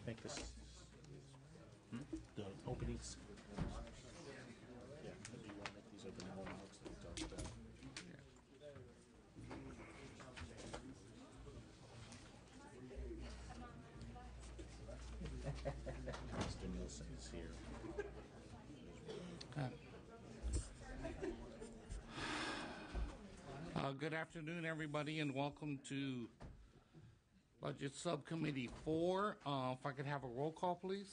Let's make this the openings. Yeah, do you want to make these opening remarks that we talked about? Mr. Nielsen is here. Good afternoon, everybody, and welcome to Budget Subcommittee 4. If I could have a roll call, please.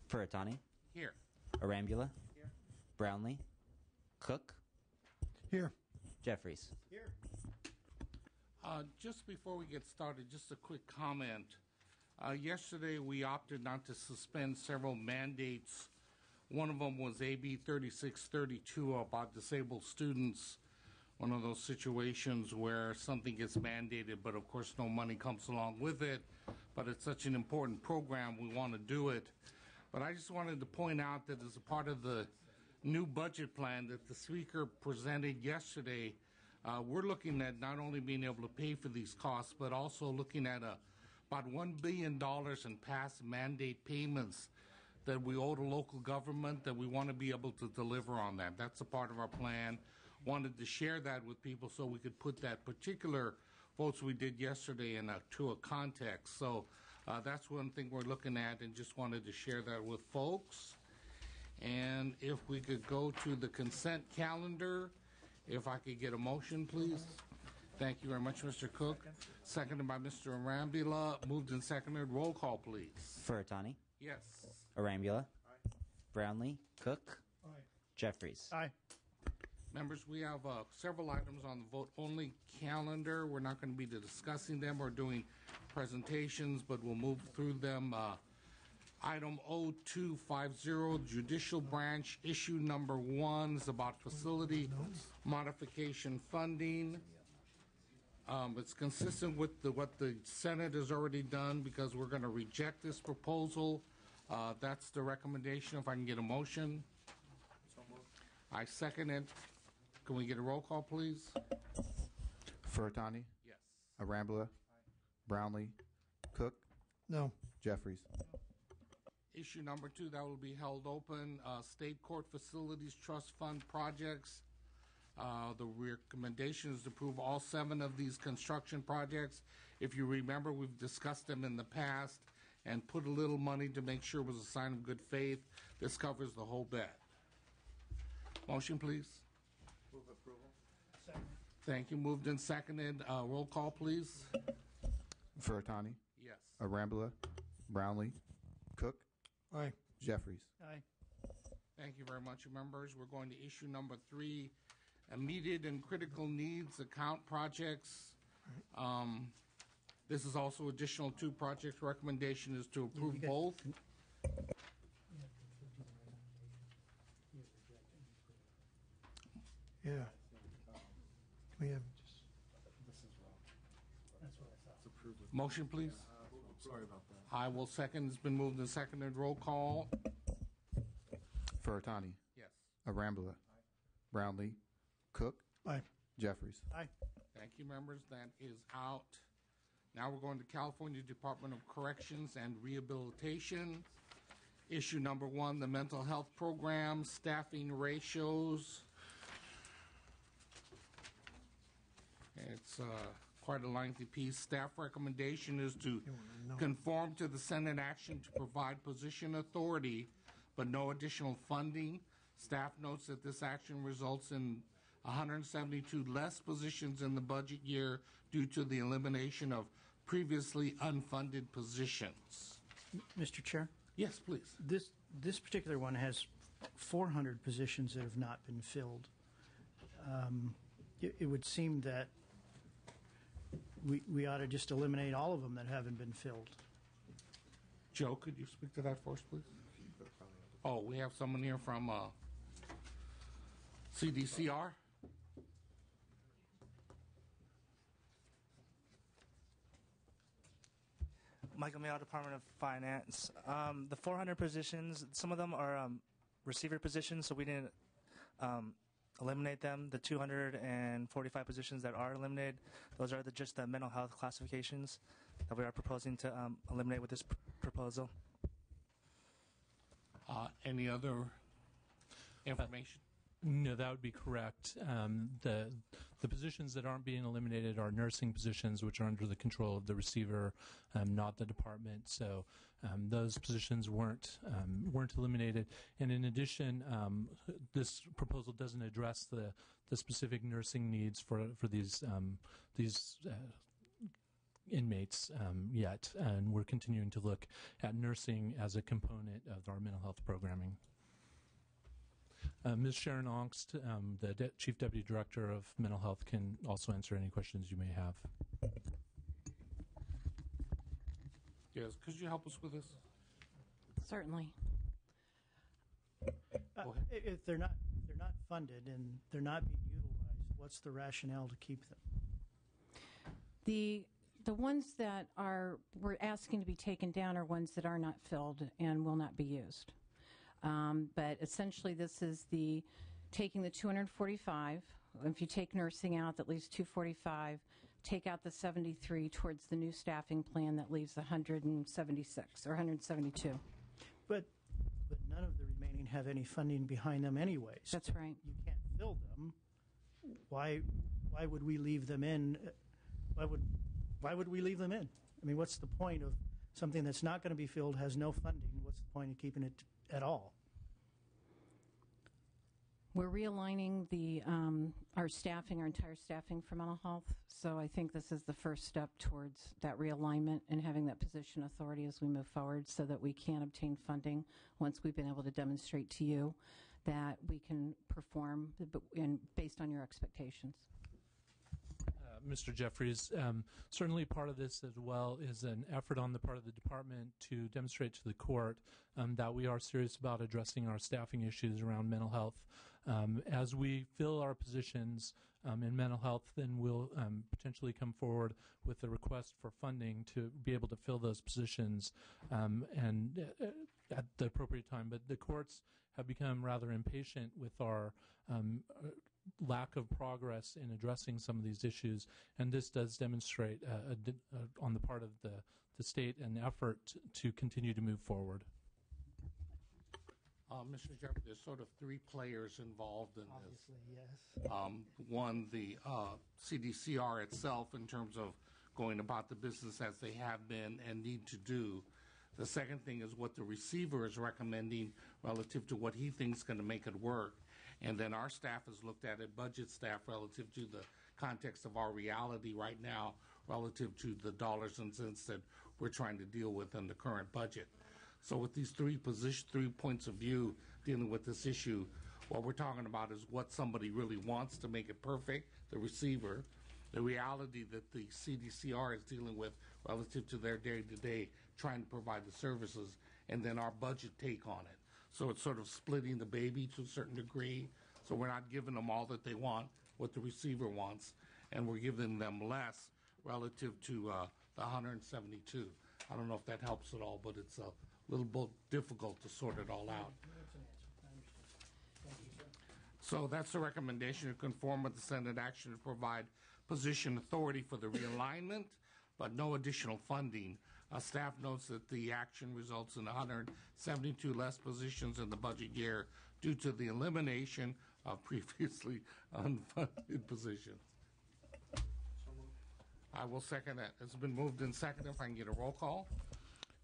Furutani. Here. Arambula. Here. Brownlee. Cook. Here. Jeffries. Here. Just before we get started, just a quick comment. Yesterday, we opted not to suspend several mandates. One of them was AB 3632 about disabled students, one of those situations where something gets mandated, but of course no money comes along with it. But it's such an important program, we want to do it. But I just wanted to point out that as a part of the new budget plan that the Speaker presented yesterday, we're looking at not only being able to pay for these costs, but also looking at about $1 billion in past mandate payments that we owe to local government, that we want to be able to deliver on that. That's a part of our plan. Wanted to share that with people so we could put that particular votes we did yesterday to a context. So that's one thing we're looking at, and just wanted to share that with folks. And if we could go to the consent calendar, if I could get a motion, please. Thank you very much, Mr. Cook. Seconded by Mr. Arambula. Moved and seconded. Roll call, please. Furutani. Yes. Arambula. Aye. Brownlee. Cook. Aye. Jeffries. Aye. Members, we have several items on the vote-only calendar. We're not going to be discussing them or doing presentations, but we'll move through them. Item 0250, Judicial Branch, issue number 1 is about facility modification funding. It's consistent with what the Senate has already done because we're going to reject this proposal. That's the recommendation. If I can get a motion. So moved. I second it. Can we get a roll call, please? Furutani. Yes. Arambula. Brownlee. Cook. No. Jeffries. Issue number 2, that will be held open. State Court Facilities Trust Fund projects. The recommendation is to approve all 7 of these construction projects. If you remember, we've discussed them in the past and put a little money to make sure it was a sign of good faith. This covers the whole bet. Motion, please. Move approval. Second. Thank you. Moved and seconded. Roll call, please. Furutani. Yes. Arambula. Brownlee. Cook. Aye. Jeffries. Aye. Thank you very much, members. We're going to issue number 3, immediate and critical needs account projects. This is also additional 2 projects. Recommendation is to approve both. Yeah. We have just. This is wrong. That's what I thought. It's approved with. Motion, please. Sorry about that. I will second. It's been moved and seconded. Roll call. Furutani. Yes. Arambula. Brownlee. Cook. Aye. Jeffries. Aye. Thank you, members. That is out. Now we're going to California Department of Corrections and Rehabilitation. Issue number 1, the mental health program, staffing ratios. It's quite a lengthy piece. Staff recommendation is to conform to the Senate action to provide position authority, but no additional funding. Staff notes that this action results in 172 less positions in the budget year due to the elimination of previously unfunded positions. Mr. Chair, Yes, please. this particular one has 400 positions that have not been filled. It would seem that we ought to just eliminate all of them that haven't been filled. Joe, could you speak to that for us, please? Oh, we have someone here from CDCR. Michael Mayo, Department of Finance. The 400 positions, some of them are receiver positions, so we didn't eliminate them. The 245 positions that are eliminated, those are just the mental health classifications that we are proposing to eliminate with this proposal. Any other information? No, that would be correct. The positions that aren't being eliminated are nursing positions, which are under the control of the receiver, not the department. So those positions weren't eliminated. And in addition, this proposal doesn't address the specific nursing needs for these inmates yet, and we're continuing to look at nursing as a component of our mental health programming. Ms. Sharon Ongst, the Chief Deputy Director of Mental Health, can also answer any questions you may have. Yes, could you help us with this? Certainly. Go ahead. If they're not funded and they're not being utilized, what's the rationale to keep them? The ones that we're asking to be taken down are ones that are not filled and will not be used. But essentially, this is taking the 245. If you take nursing out, that leaves 245. Take out the 73 towards the new staffing plan, that leaves 176 or 172. But none of the remaining have any funding behind them anyways. That's right. You can't fill them. Why would we leave them in? Why would we leave them in? I mean, what's the point of something that's not going to be filled, has no funding? What's the point of keeping it at all? We're realigning our staffing, our entire staffing for mental health. So I think this is the first step towards that realignment and having that position authority as we move forward so that we can obtain funding once we've been able to demonstrate to you that we can perform and based on your expectations. Mr. Jeffries, certainly part of this as well is an effort on the part of the department to demonstrate to the court that we are serious about addressing our staffing issues around mental health. As we fill our positions in mental health, then we'll potentially come forward with a request for funding to be able to fill those positions and at the appropriate time. But the courts have become rather impatient with our lack of progress in addressing some of these issues, and this does demonstrate on the part of the state an effort to continue to move forward. Mr. Jeffrey, there's sort of three players involved in Obviously, this. yes. One, the CDCR itself in terms of going about the business as they have been and need to do. The second thing is what the receiver is recommending relative to what he thinks is going to make it work. And then our staff has looked at it, budget staff, relative to the context of our reality right now, relative to the dollars and cents that we're trying to deal with in the current budget. So with these three points of view dealing with this issue, what we're talking about is what somebody really wants to make it perfect, the receiver, the reality that the CDCR is dealing with relative to their day-to-day trying to provide the services, and then our budget take on it. So it's sort of splitting the baby to a certain degree. So we're not giving them all that they want, what the receiver wants, and we're giving them less relative to the 172. I don't know if that helps at all, but it's a little bit difficult to sort it all out. So that's the recommendation to conform with the Senate action to provide position authority for the realignment, but no additional funding. Staff notes that the action results in 172 less positions in the budget year due to the elimination of previously unfunded positions. I will second that. It's been moved and seconded. If I can get a roll call.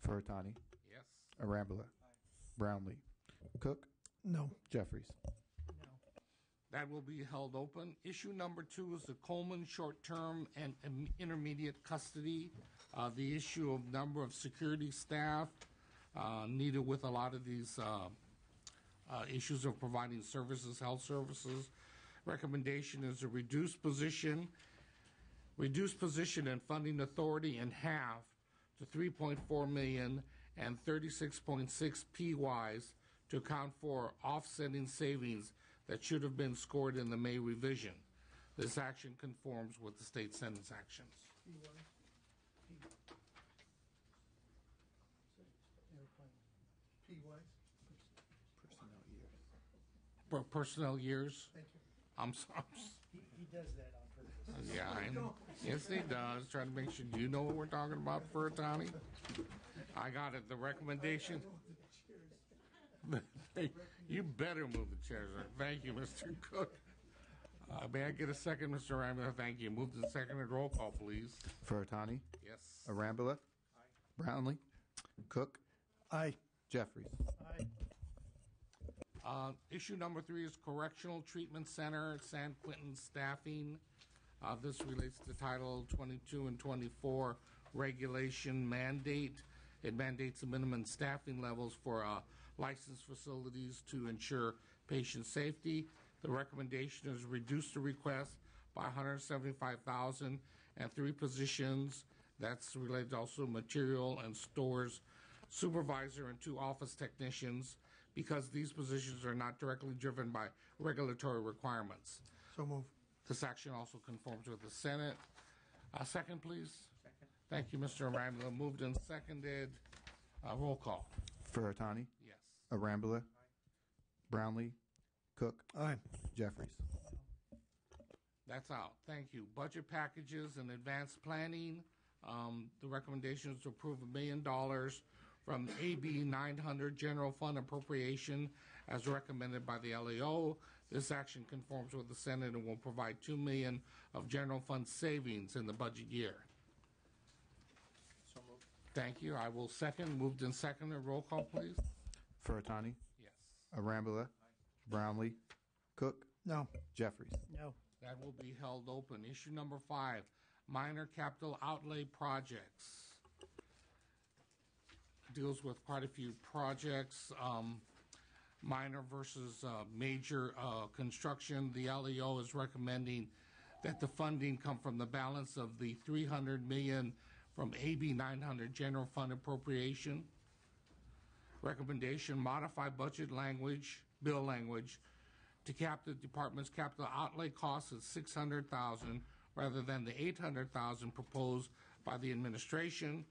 Furutani. Yes. Arambula. Brownlee. Cook. No. Jeffries. That will be held open. Issue number 2 is the Coleman short-term and intermediate custody. The issue of number of security staff needed with a lot of these issues of providing services, health services. Recommendation is a reduced position and funding authority in half to 3.4 million and 36.6 PYs to account for offsetting savings that should have been scored in the May revision. This action conforms with the state sentence actions. Personnel years. For personnel years, I'm sorry. He does that on purpose. Yeah, yes, he does. Trying to make sure you know what we're talking about, Furutani. I got it. The recommendation. You better move the chairs. Thank you, Mr. Cook. May I get a second, Mr. Ramula? Thank you. Moved and seconded. Roll call, please. Furutani, Yes. Arambula, Brownlee, Cook, Aye. Jeffries. Issue number 3 is Correctional Treatment Center, San Quentin staffing. This relates to Title 22 and 24 regulation mandate. It mandates the minimum staffing levels for licensed facilities to ensure patient safety. The recommendation is reduce the request by $175,000 and 3 positions. That's related also material and stores supervisor and 2 office technicians, because these positions are not directly driven by regulatory requirements. So move. This action also conforms with the Senate. Second, please. Second. Thank you, Mr. Ramula. Moved and seconded. Roll call. Furutani, Yes. Arambula, Brownlee, Cook, Aye. Jeffries. That's out. Thank you. Budget packages and advanced planning. The recommendation is to approve $1 million from AB 900 General Fund Appropriation as recommended by the LAO. This action conforms with the Senate and will provide $2 million of general fund savings in the budget year. So moved. Thank you. I will second. Moved and seconded. Roll call, please. Furutani, Yes. Arambula, Brownlee, Cook, No. Jeffries. No. That will be held open. Issue number 5, minor capital outlay projects. Deals with quite a few projects, minor versus major construction. The LEO is recommending that the funding come from the balance of the $300 million from AB 900 General Fund Appropriation. Recommendation, modify budget language, bill language, to cap the department's capital outlay costs at $600,000 rather than the $800,000 proposed by the administration.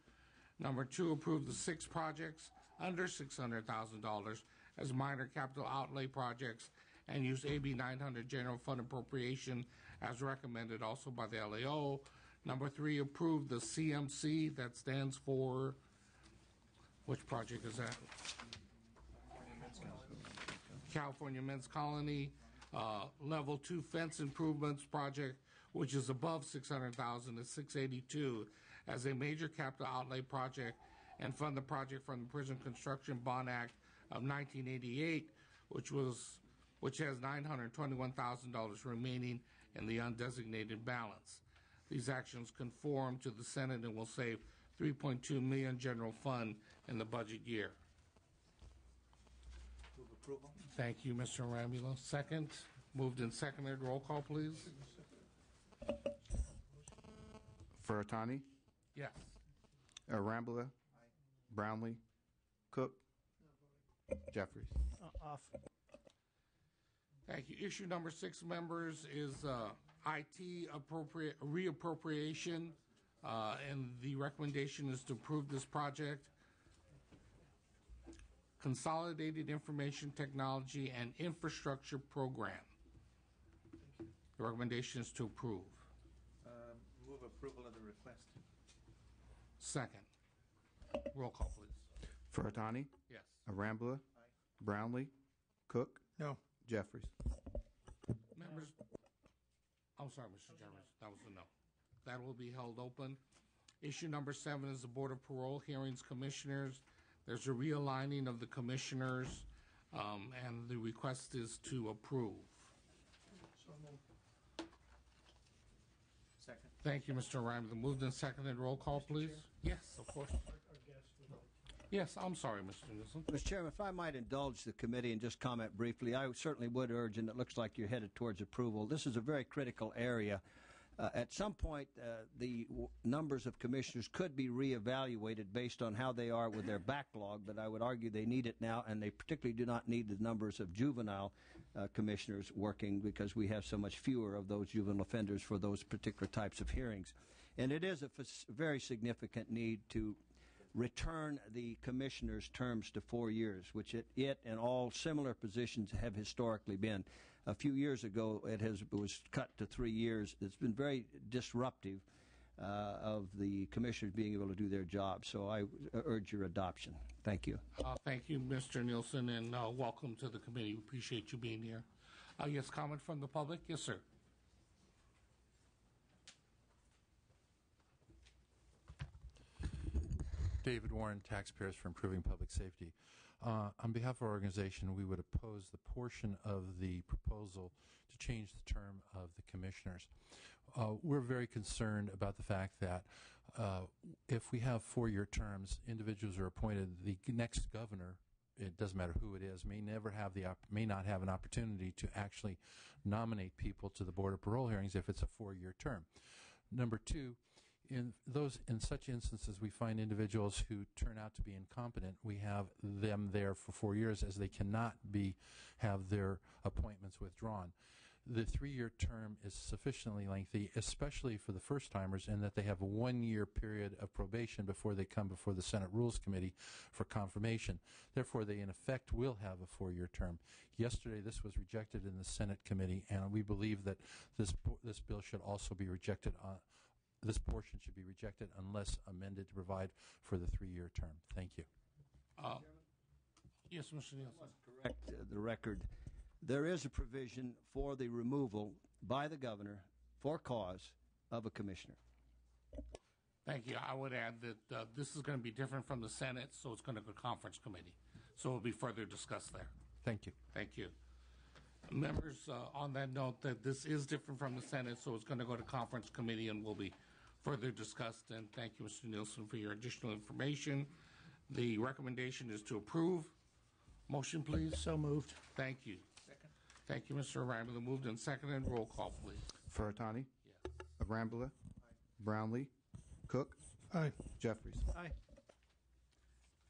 Number 2, approve the 6 projects under $600,000 as minor capital outlay projects and use AB 900 General Fund Appropriation as recommended also by the LAO. Number 3, approve the CMC, that stands for, which project is that? California Men's Colony, Level 2 Fence Improvements Project, which is above $600,000 at $682 as a major capital outlay project, and fund the project from the Prison Construction Bond Act of 1988, which has $921,000 remaining in the undesignated balance. These actions conform to the Senate and will save $3.2 million general fund in the budget year. Move approval. Thank you, Mr. Ramulo. Second. Moved and seconded. Roll call, please. Furutani, Yes. Arambula, Brownlee, Cook, Jeffries. Off. Thank you. Issue number 6, members, is IT reappropriation, and the recommendation is to approve this project. Consolidated Information Technology and Infrastructure Program. The recommendation is to approve. Move approval of the request. Second. Roll call, please. Furutani, Yes. Arambula, Brownlee, Cook, No. Jeffries. Members, I'm sorry, Mr. Jeffries, that was a no. That will be held open. Issue number 7 is the Board of Parole Hearings Commissioners. There's a realigning of the commissioners, and the request is to approve. So move. Second. Thank you, Mr. Rhymes. The moved and seconded. Roll call, please. Yes, of course. Yes, I'm sorry, Mr. Newsom. Mr. Chairman, if I might indulge the committee and just comment briefly, I certainly would urge, and it looks like you're headed towards approval. This is a very critical area. At some point, the numbers of commissioners could be reevaluated based on how they are with their backlog, but I would argue they need it now, and they particularly do not need the numbers of juvenile commissioners working because we have so much fewer of those juvenile offenders for those particular types of hearings. And it is a very significant need to return the commissioners' terms to 4 years, which it and all similar positions have historically been. A few years ago, was cut to 3 years. It's been very disruptive of the commissioners being able to do their job. So I urge your adoption. Thank you. Thank you, Mr. Nielsen, and welcome to the committee. We appreciate you being here. Yes, comment from the public? Yes, sir. David Warren, Taxpayers for Improving Public Safety. On behalf of our organization, we would oppose the portion of the proposal to change the term of the commissioners. We're very concerned about the fact that if we have 4-year terms, individuals are appointed. The next governor, it doesn't matter who it is, may not have an opportunity to actually nominate people to the Board of Parole hearings if it's a 4-year term. Number two, in such instances, we find individuals who turn out to be incompetent. We have them there for 4 years, as they cannot have their appointments withdrawn. The 3-year term is sufficiently lengthy, especially for the first-timers, in that they have a 1-year period of probation before they come before the Senate Rules Committee for confirmation. Therefore, they in effect will have a 4-year term. Yesterday, this was rejected in the Senate committee, and we believe that this bill should also be rejected. This portion should be rejected unless amended to provide for the 3-year term. Thank you. Yes, Mr. Nielsen. Correct the record. There is a provision for the removal by the governor for cause of a commissioner. Thank you. I would add that this is going to be different from the Senate, so it's going to go to conference committee. So it will be further discussed there. Thank you. Thank you. Members, on that note, that this is different from the Senate, so it's going to go to conference committee and will be further discussed. And thank you, Mr. Nielsen, for your additional information. The recommendation is to approve. Motion, please. So moved. Thank you. Second. Thank you, Mr. Arambula. Moved and seconded. Roll call, please. Furtani? Yes. Arambula? Brownlee? Cook? Aye. Jeffries? Aye.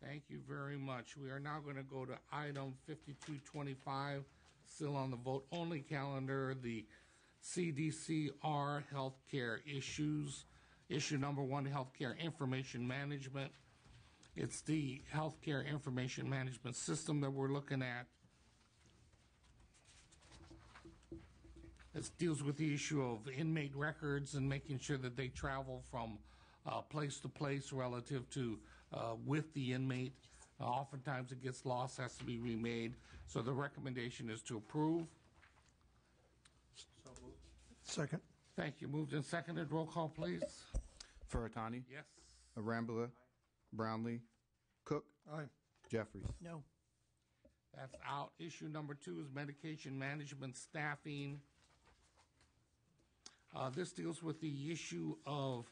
Thank you very much. We are now going to go to item 5225, still on the vote only calendar, the CDCR healthcare issues. Issue number 1, healthcare information management. It's the healthcare information management system that we're looking at. This deals with the issue of inmate records and making sure that they travel from place to place relative to with the inmate. Oftentimes it gets lost, has to be remade. So the recommendation is to approve. Second. Thank you. Moved and seconded. Roll call, please. Furtani? Yes. Arambula? Brownlee? Cook? Aye. Jeffries? No. That's out. Issue number 2 is medication management staffing. This deals with the issue of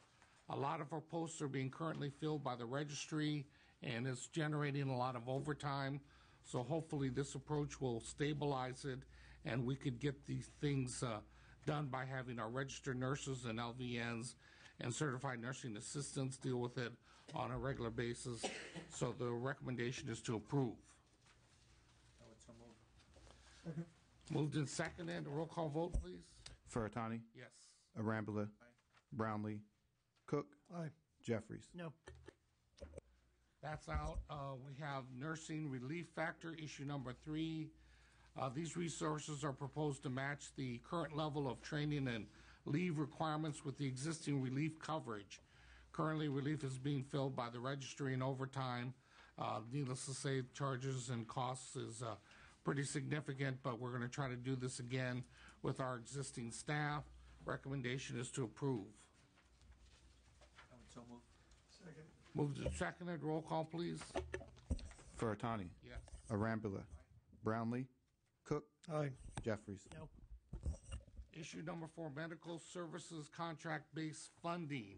a lot of our posts are being currently filled by the registry, and it's generating a lot of overtime. So hopefully this approach will stabilize it, and we could get these things done by having our registered nurses and LVNs and certified nursing assistants deal with it on a regular basis. So the recommendation is to approve. Second. Moved and seconded. Roll call vote, please. Furtani? Yes. Arambula? Brownlee? Cook? Aye. Jeffries? No. That's out. We have nursing relief factor, issue number 3. These resources are proposed to match the current level of training and leave requirements with the existing relief coverage. Currently, relief is being filled by the registry and overtime. Needless to say, charges and costs is pretty significant, but we're going to try to do this again with our existing staff. Recommendation is to approve. Second. Moved and seconded. Roll call, please. Furtani? Yes. Arambula? Brownlee? Cook? Aye. Jeffries? No. Issue number 4, medical services contract-based funding.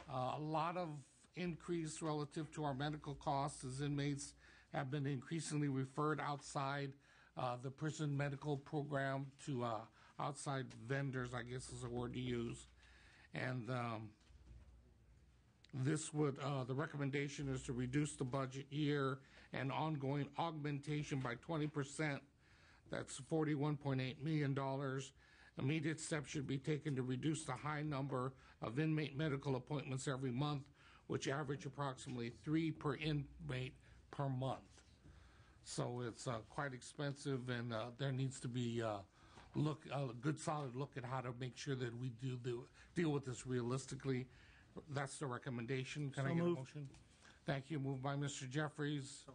A lot of increase relative to our medical costs as inmates have been increasingly referred outside the prison medical program to outside vendors, I guess is a word to use. And this would, the recommendation is to reduce the budget year and ongoing augmentation by 20%. That's $41.8 million. Immediate steps should be taken to reduce the high number of inmate medical appointments every month, which average approximately 3 per inmate per month. So it's quite expensive, and there needs to be look a good solid look at how to make sure that we deal with this realistically. That's the recommendation. Can I So get a moved. motion? Thank you. Moved by Mr. Jeffries,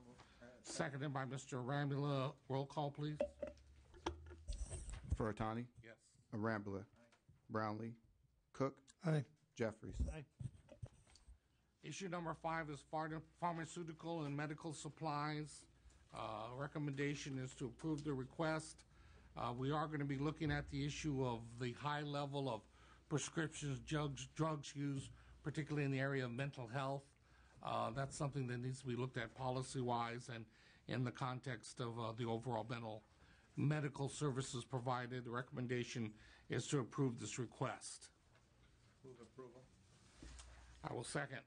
seconded by Mr. Arambula. Roll call, please. Furutani. Yes. Arambula. Brownlee. Cook. Aye. Jeffries. Aye. Issue number 5 is pharmaceutical and medical supplies. Recommendation is to approve the request. We are going to be looking at the issue of the high level of prescriptions, drugs used, particularly in the area of mental health. That's something that needs to be looked at policy-wise and in the context of the overall medical services provided. The recommendation is to approve this request. Move approval. I will second.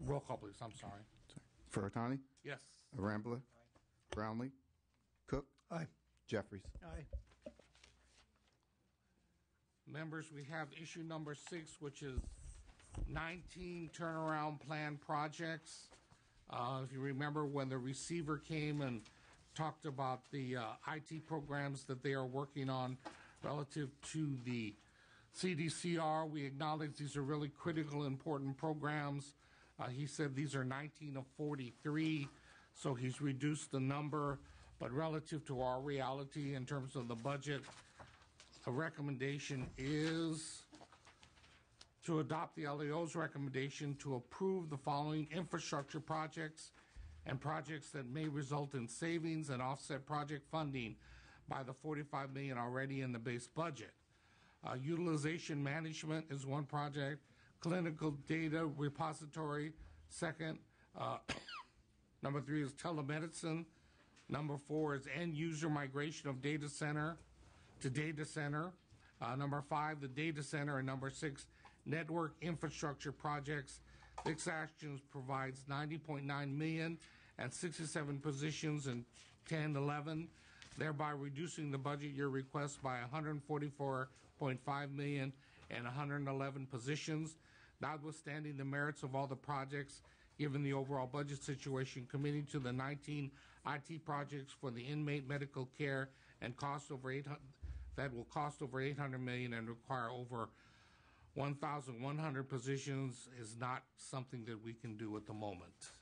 Roll call, please. I'm sorry. Furutani. Yes. Arambula. Brownlee. Cook. Aye. Jeffries. Aye. Members, we have issue number 6, which is 19 turnaround plan projects. If you remember when the receiver came and talked about the IT programs that they are working on relative to the CDCR, we acknowledge these are really critical, important programs. He said these are 19 of 43, so he's reduced the number, but relative to our reality in terms of the budget, the recommendation is to adopt the LEO's recommendation to approve the following infrastructure projects and projects that may result in savings and offset project funding by the $45 million already in the base budget. Utilization management is one project. Clinical data repository, second. Number 3 is telemedicine. Number 4 is end user migration of data center to data center. Number 5, the data center. And number 6, network infrastructure projects. This actions provides $90.9 million and 67 positions in 10-11, thereby reducing the budget year request by $144.5 million and 111 positions. Notwithstanding the merits of all the projects, given the overall budget situation, committing to the 19 IT projects for the inmate medical care and cost over that will cost over $800 million and require over 1,100 positions is not something that we can do at the moment.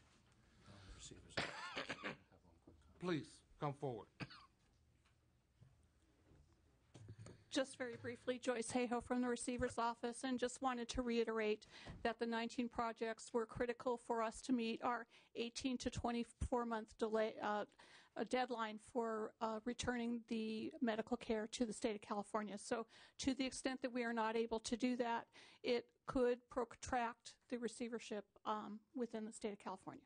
Receivers. Please come forward. Just very briefly, Joyce Hayhoe from the Receiver's Office, and just wanted to reiterate that the 19 projects were critical for us to meet our 18 to 24-month deadline for returning the medical care to the state of California. So to the extent that we are not able to do that, it could protract the receivership within the state of California.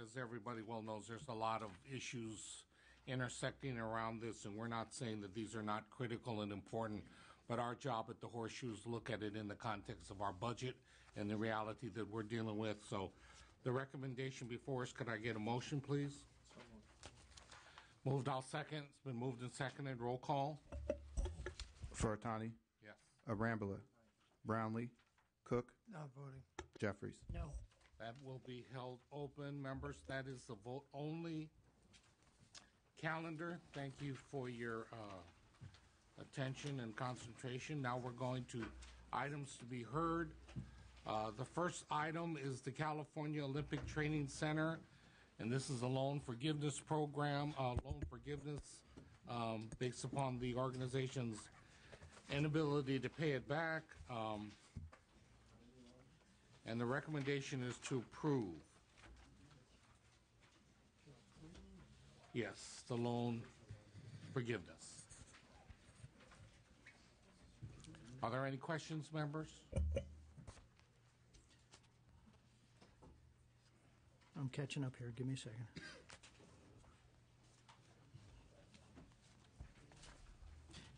As everybody well knows, there's a lot of issues intersecting around this, and we're not saying that these are not critical and important, but our job at the Horseshoe is to look at it in the context of our budget and the reality that we're dealing with. So the recommendation before us, could I get a motion, please? So moved. Moved, I'll second. It's been moved and seconded. Roll call. Furutani. Yes. Arambula. Brownlee. Cook. Not voting. Jeffries. No. That will be held open, members. That is the vote only calendar. Thank you for your attention and concentration. Now we're going to items to be heard. The first item is the California Olympic Training Center, and this is a loan forgiveness program, based upon the organization's inability to pay it back. And the recommendation is to approve. Yes, the loan forgiveness. Are there any questions, members? I'm catching up here. Give me a second.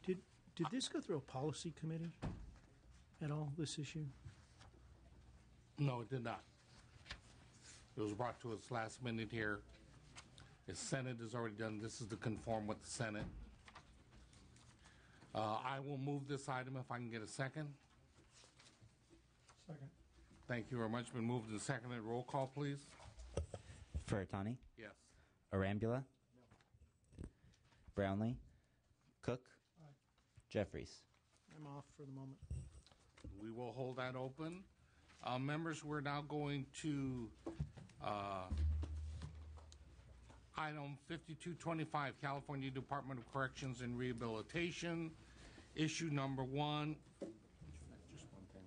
Did this go through a policy committee at all, this issue? No, it did not. It was brought to us last minute here. The Senate has already done. This is to conform with the Senate. I will move this item if I can get a second. Second. Thank you very much. Been moved and seconded. Roll call, please. Furutani. Yes. Arambula. Brownlee, Cook, Jeffries. I'm off for the moment. We will hold that open. Members, we're now going to item 5225, California Department of Corrections and Rehabilitation, issue number 1. Just one thing,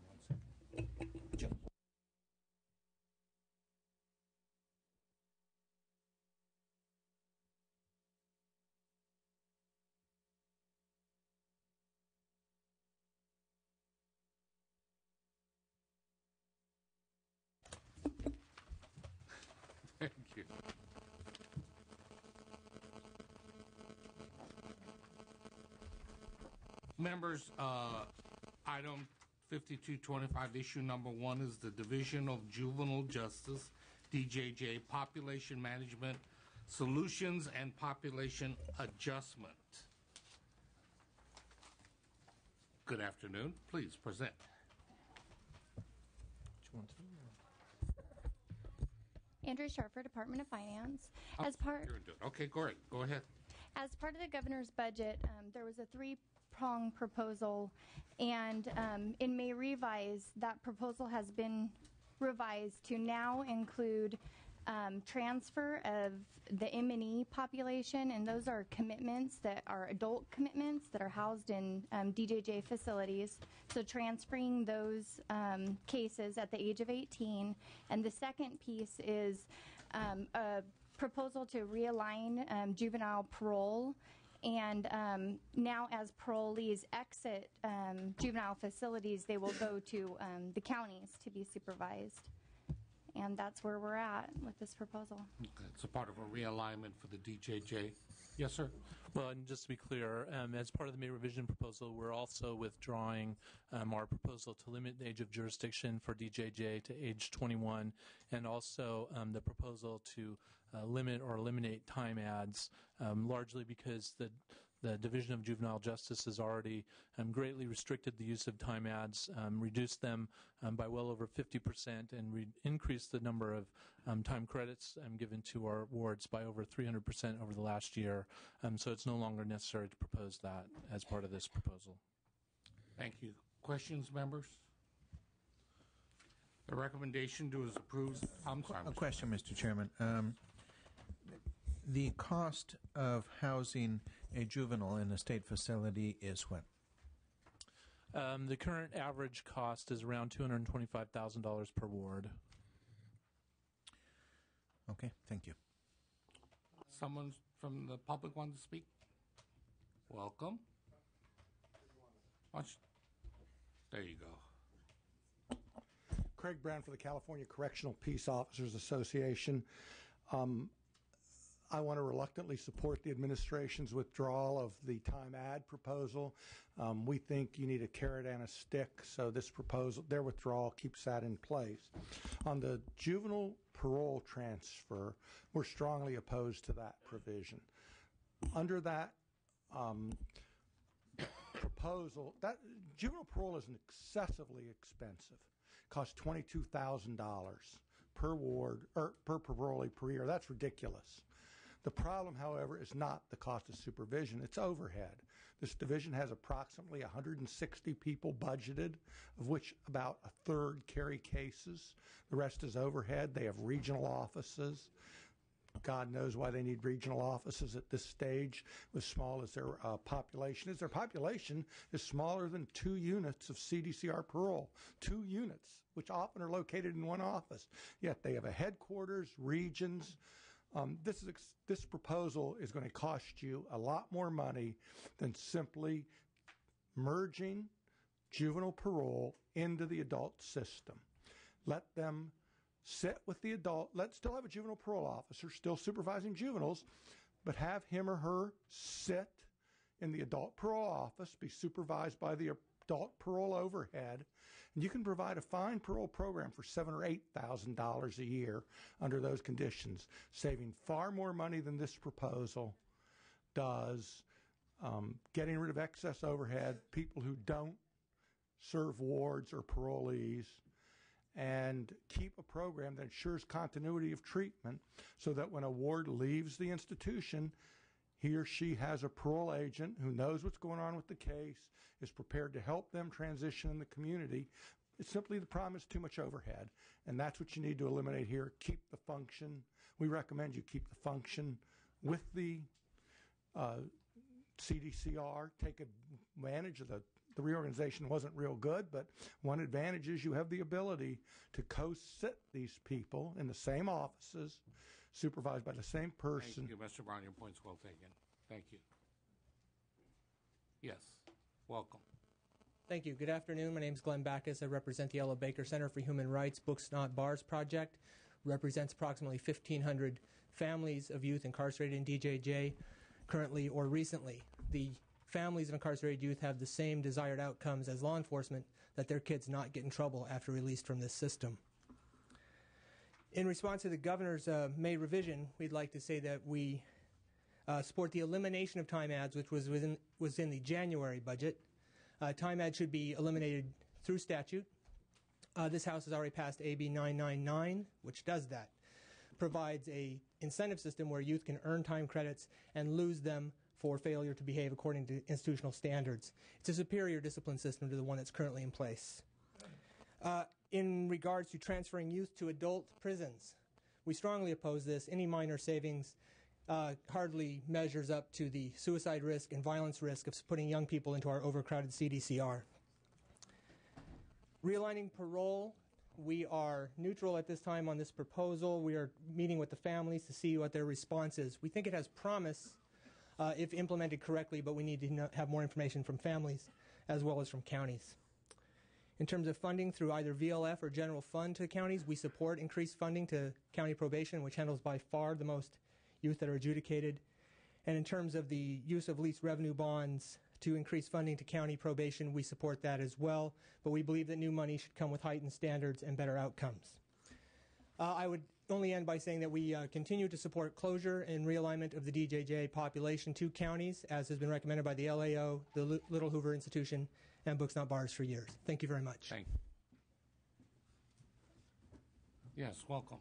1 second. Thank you. Members, item 5225, issue number 1 is the Division of Juvenile Justice, DJJ, Population Management Solutions and Population Adjustment. Good afternoon. Please present. Andrew Sharper, Department of Finance. As part Okay, great. Go ahead. As part of the governor's budget, there was a three-prong proposal, and in May revise, that proposal has been revised to now include transfer of the M&E population, and those are commitments that are adult commitments that are housed in DJJ facilities. So transferring those cases at the age of 18. And the second piece is a proposal to realign juvenile parole. And now as parolees exit juvenile facilities, they will go to the counties to be supervised. And that's where we're at with this proposal. Okay, it's a part of a realignment for the DJJ. Yes, sir. Well, and just to be clear, as part of the May revision proposal, we're also withdrawing our proposal to limit the age of jurisdiction for DJJ to age 21, and also the proposal to limit or eliminate time ads, largely because the Division of Juvenile Justice has already greatly restricted the use of time ads, reduced them by well over 50%, and increased the number of time credits given to our wards by over 300% over the last year. So it's no longer necessary to propose that as part of this proposal. Thank you. Questions, members? The recommendation to is approved. I'm sorry. A question, Mr. Chairman. The cost of housing a juvenile in a state facility is what? The current average cost is around $225,000 per ward. Okay, thank you. Someone from the public want to speak? Welcome. There you go. Craig Brown for the California Correctional Peace Officers Association. I want to reluctantly support the administration's withdrawal of the time ad proposal. We think you need a carrot and a stick, so this proposal, their withdrawal keeps that in place. On the juvenile parole transfer, we're strongly opposed to that provision. Under that proposal, that juvenile parole is excessively expensive. It costs $22,000 per ward or per parolee per year. That's ridiculous. The problem, however, is not the cost of supervision, it's overhead. This division has approximately 160 people budgeted, of which about a third carry cases. The rest is overhead. They have regional offices. God knows why they need regional offices at this stage, as small as their population is. Their population is smaller than 2 units of CDCR parole, 2 units, which often are located in one office. Yet they have a headquarters, regions. This proposal is going to cost you a lot more money than simply merging juvenile parole into the adult system. Let them sit with the adult. Let's still have a juvenile parole officer still supervising juveniles, but have him or her sit in the adult parole office, be supervised by the adult parole overhead, and you can provide a fine parole program for $7,000 or $8,000 a year under those conditions, saving far more money than this proposal does, getting rid of excess overhead, people who don't serve wards or parolees, and keep a program that ensures continuity of treatment so that when a ward leaves the institution, he or she has a parole agent who knows what's going on with the case, is prepared to help them transition in the community. It's simply the problem is too much overhead, and that's what you need to eliminate here. Keep the function. We recommend you keep the function with the CDCR. Take advantage of the reorganization wasn't real good, but one advantage is you have the ability to co-sit these people in the same offices, supervised by the same person. Thank you, Mr. Brown. Your point's well taken. Thank you. Yes, welcome. Thank you. Good afternoon. My name is Glenn Backus. I represent the Ella Baker Center for Human Rights Books Not Bars project. Represents approximately 1,500 families of youth incarcerated in DJJ currently or recently. The families of incarcerated youth have the same desired outcomes as law enforcement, that their kids not get in trouble after released from this system. In response to the governor's May revision, we'd like to say that we support the elimination of time ads, which was in the January budget. Time ads should be eliminated through statute. This House has already passed AB 999, which does that. Provides a incentive system where youth can earn time credits and lose them for failure to behave according to institutional standards. It's a superior discipline system to the one that's currently in place. In regards to transferring youth to adult prisons, we strongly oppose this. Any minor savings hardly measures up to the suicide risk and violence risk of putting young people into our overcrowded CDCR. Realigning parole, we are neutral at this time on this proposal. We are meeting with the families to see what their response is. We think it has promise if implemented correctly, but we need to have more information from families as well as from counties. In terms of funding through either VLF or general fund to counties, we support increased funding to county probation, which handles by far the most youth that are adjudicated. And in terms of the use of lease revenue bonds to increase funding to county probation, we support that as well, but we believe that new money should come with heightened standards and better outcomes. I would only end by saying that we continue to support closure and realignment of the DJJ population to counties, as has been recommended by the LAO, the Little Hoover Institution, and Books Not Bars for years. Thank you very much. Thank you. Yes, welcome.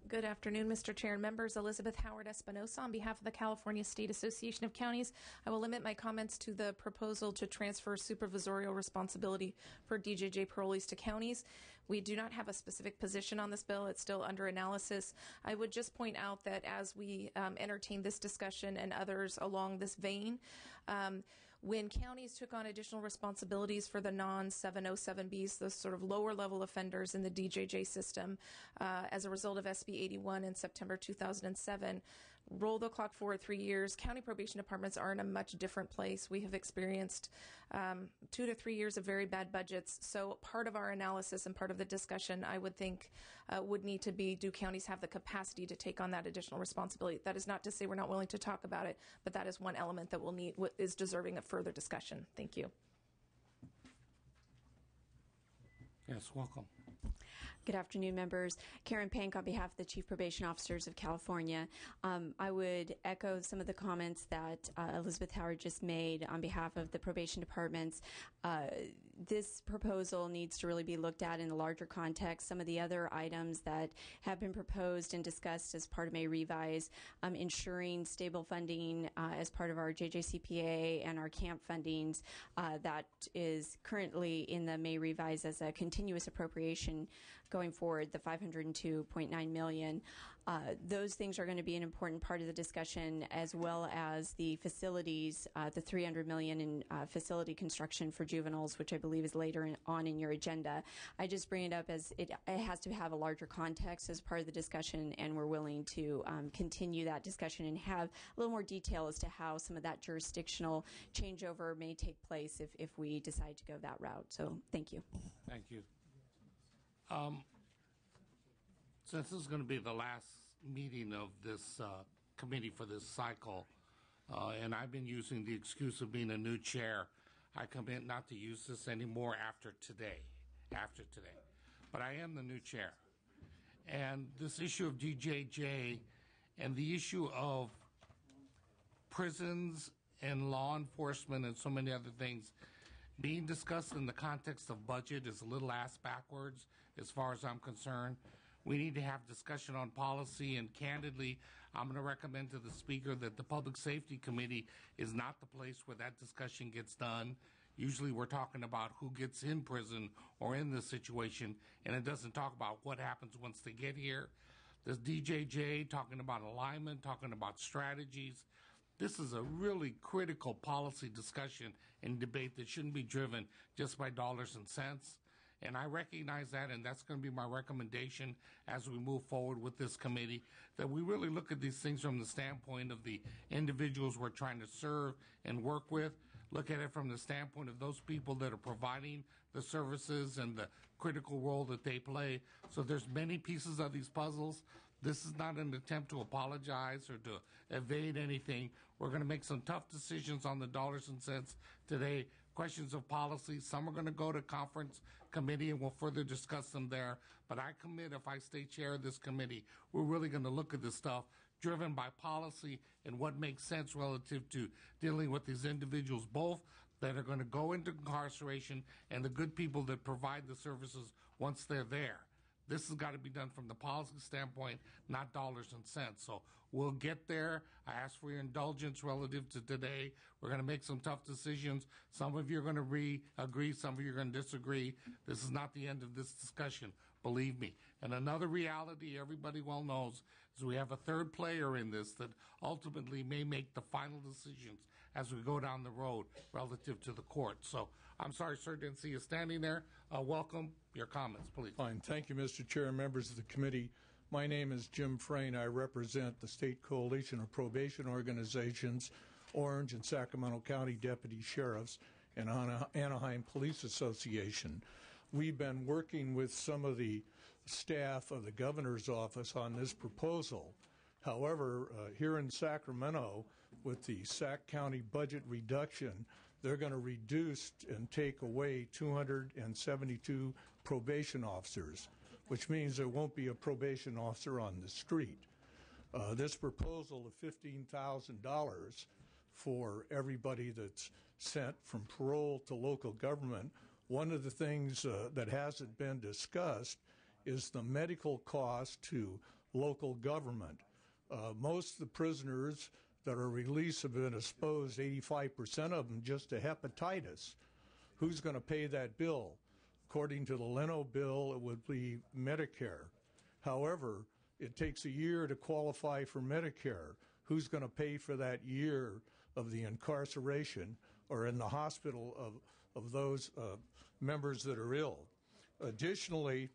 Good afternoon, Mr. Chair and members. Elizabeth Howard Espinosa on behalf of the California State Association of Counties. I will limit my comments to the proposal to transfer supervisorial responsibility for DJJ parolees to counties. We do not have a specific position on this bill. It's still under analysis. I would just point out that as we entertain this discussion and others along this vein, when counties took on additional responsibilities for the non-707Bs, those sort of lower-level offenders in the DJJ system, as a result of SB 81 in September 2007, roll the clock forward 3 years, county probation departments are in a much different place. We have experienced 2 to 3 years of very bad budgets. So part of our analysis and part of the discussion, I would think, would need to be, do counties have the capacity to take on that additional responsibility? That is not to say we're not willing to talk about it, but that is one element that will need, is deserving of further discussion. Thank you. Yes, welcome. Good afternoon, members. Karen Pank on behalf of the Chief Probation Officers of California. I would echo some of the comments that Elizabeth Howard just made on behalf of the probation departments. This proposal needs to really be looked at in a larger context. Some of the other items that have been proposed and discussed as part of May Revise, ensuring stable funding as part of our JJCPA and our CAMP fundings that is currently in the May Revise as a continuous appropriation going forward, the $502.9 million. Those things are going to be an important part of the discussion, as well as the facilities, the $300 million in facility construction for juveniles, which I believe is later on in your agenda. I just bring it up as it has to have a larger context as part of the discussion, and we're willing to continue that discussion and have a little more detail as to how some of that jurisdictional changeover may take place if we decide to go that route. So thank you. Thank you. Since this is going to be the last meeting of this committee for this cycle, and I've been using the excuse of being a new chair, I commit not to use this anymore after today. But I am the new chair. And this issue of DJJ and the issue of prisons and law enforcement and so many other things being discussed in the context of budget is a little ass backwards as far as I'm concerned. We need to have discussion on policy, and candidly, I'm going to recommend to the Speaker that the Public Safety Committee is not the place where that discussion gets done. Usually we're talking about who gets in prison or in this situation, and it doesn't talk about what happens once they get here. There's DJJ talking about alignment, talking about strategies. This is a really critical policy discussion and debate that shouldn't be driven just by dollars and cents. And I recognize that, and that's going to be my recommendation as we move forward with this committee, that we really look at these things from the standpoint of the individuals we're trying to serve and work with, look at it from the standpoint of those people that are providing the services and the critical role that they play. So there's many pieces of these puzzles. This is not an attempt to apologize or to evade anything. We're going to make some tough decisions on the dollars and cents today. Questions of policy, some are going to go to conference committee and we'll further discuss them there. But I commit, if I stay chair of this committee, we're really going to look at this stuff driven by policy and what makes sense relative to dealing with these individuals, both that are going to go into incarceration and the good people that provide the services once they're there. This has got to be done from the policy standpoint, not dollars and cents. So we'll get there. I ask for your indulgence relative to today. We're going to make some tough decisions. Some of you are going to agree. Some of you are going to disagree. This is not the end of this discussion, believe me. And another reality everybody well knows is we have a third player in this that ultimately may make the final decisions as we go down the road relative to the court. So I'm sorry, sir, didn't see you standing there. Welcome. Your comments, please. Fine. Thank you, Mr. Chair and members of the committee. My name is Jim Frayne. I represent the State Coalition of Probation Organizations, Orange and Sacramento County Deputy Sheriffs, and Anaheim Police Association. We've been working with some of the staff of the governor's office on this proposal. However, here in Sacramento, with the Sac County budget reduction, they're going to reduce and take away 272 probation officers, which means there won't be a probation officer on the street. This proposal of $15,000 for everybody that's sent from parole to local government, one of the things that hasn't been discussed is the medical cost to local government. Most of the prisoners that are released have been exposed, 85% of them, just to hepatitis. Who's going to pay that bill? According to the Leno bill, it would be Medicare. However, it takes a year to qualify for Medicare. Who's going to pay for that year of the incarceration or in the hospital of those members that are ill? Additionally,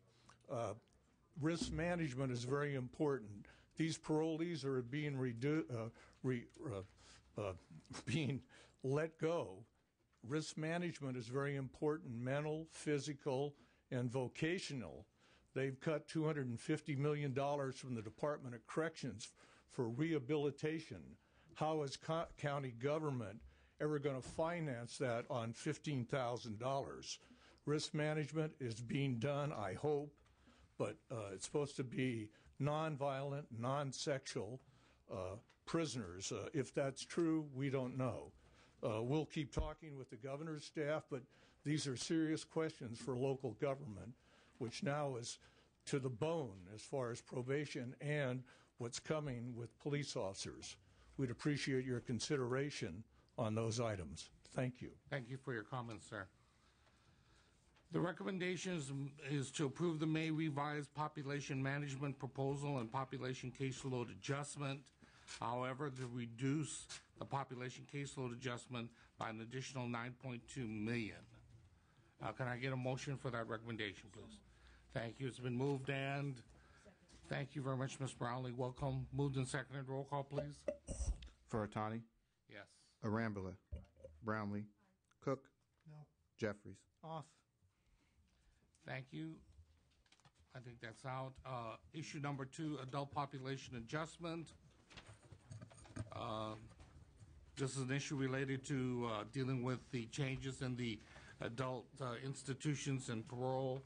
risk management is very important. These parolees are being being let go. Risk management is very important, mental, physical, and vocational. They've cut $250 million from the Department of Corrections for rehabilitation. How is county government ever going to finance that on $15,000? Risk management is being done, I hope, but it's supposed to be nonviolent, non-sexual prisoners. If that's true, we don't know. We'll keep talking with the governor's staff, but these are serious questions for local government, which now is to the bone as far as probation and what's coming with police officers. We'd appreciate your consideration on those items. Thank you. Thank you for your comments, sir. The recommendation is to approve the May revised population management proposal and population caseload adjustment. However, to reduce the population caseload adjustment by an additional $9.2 million. Can I get a motion for that recommendation, please? Thank you. It's been moved and thank you very much, Ms. Brownlee. Welcome. Moved and seconded. Roll call, please. Furutani? Yes. Arambula? Brownlee? Cook? No. Jeffries? Off. Thank you. I think that's out. Issue number 2, adult population adjustment. This is an issue related to dealing with the changes in the adult institutions and parole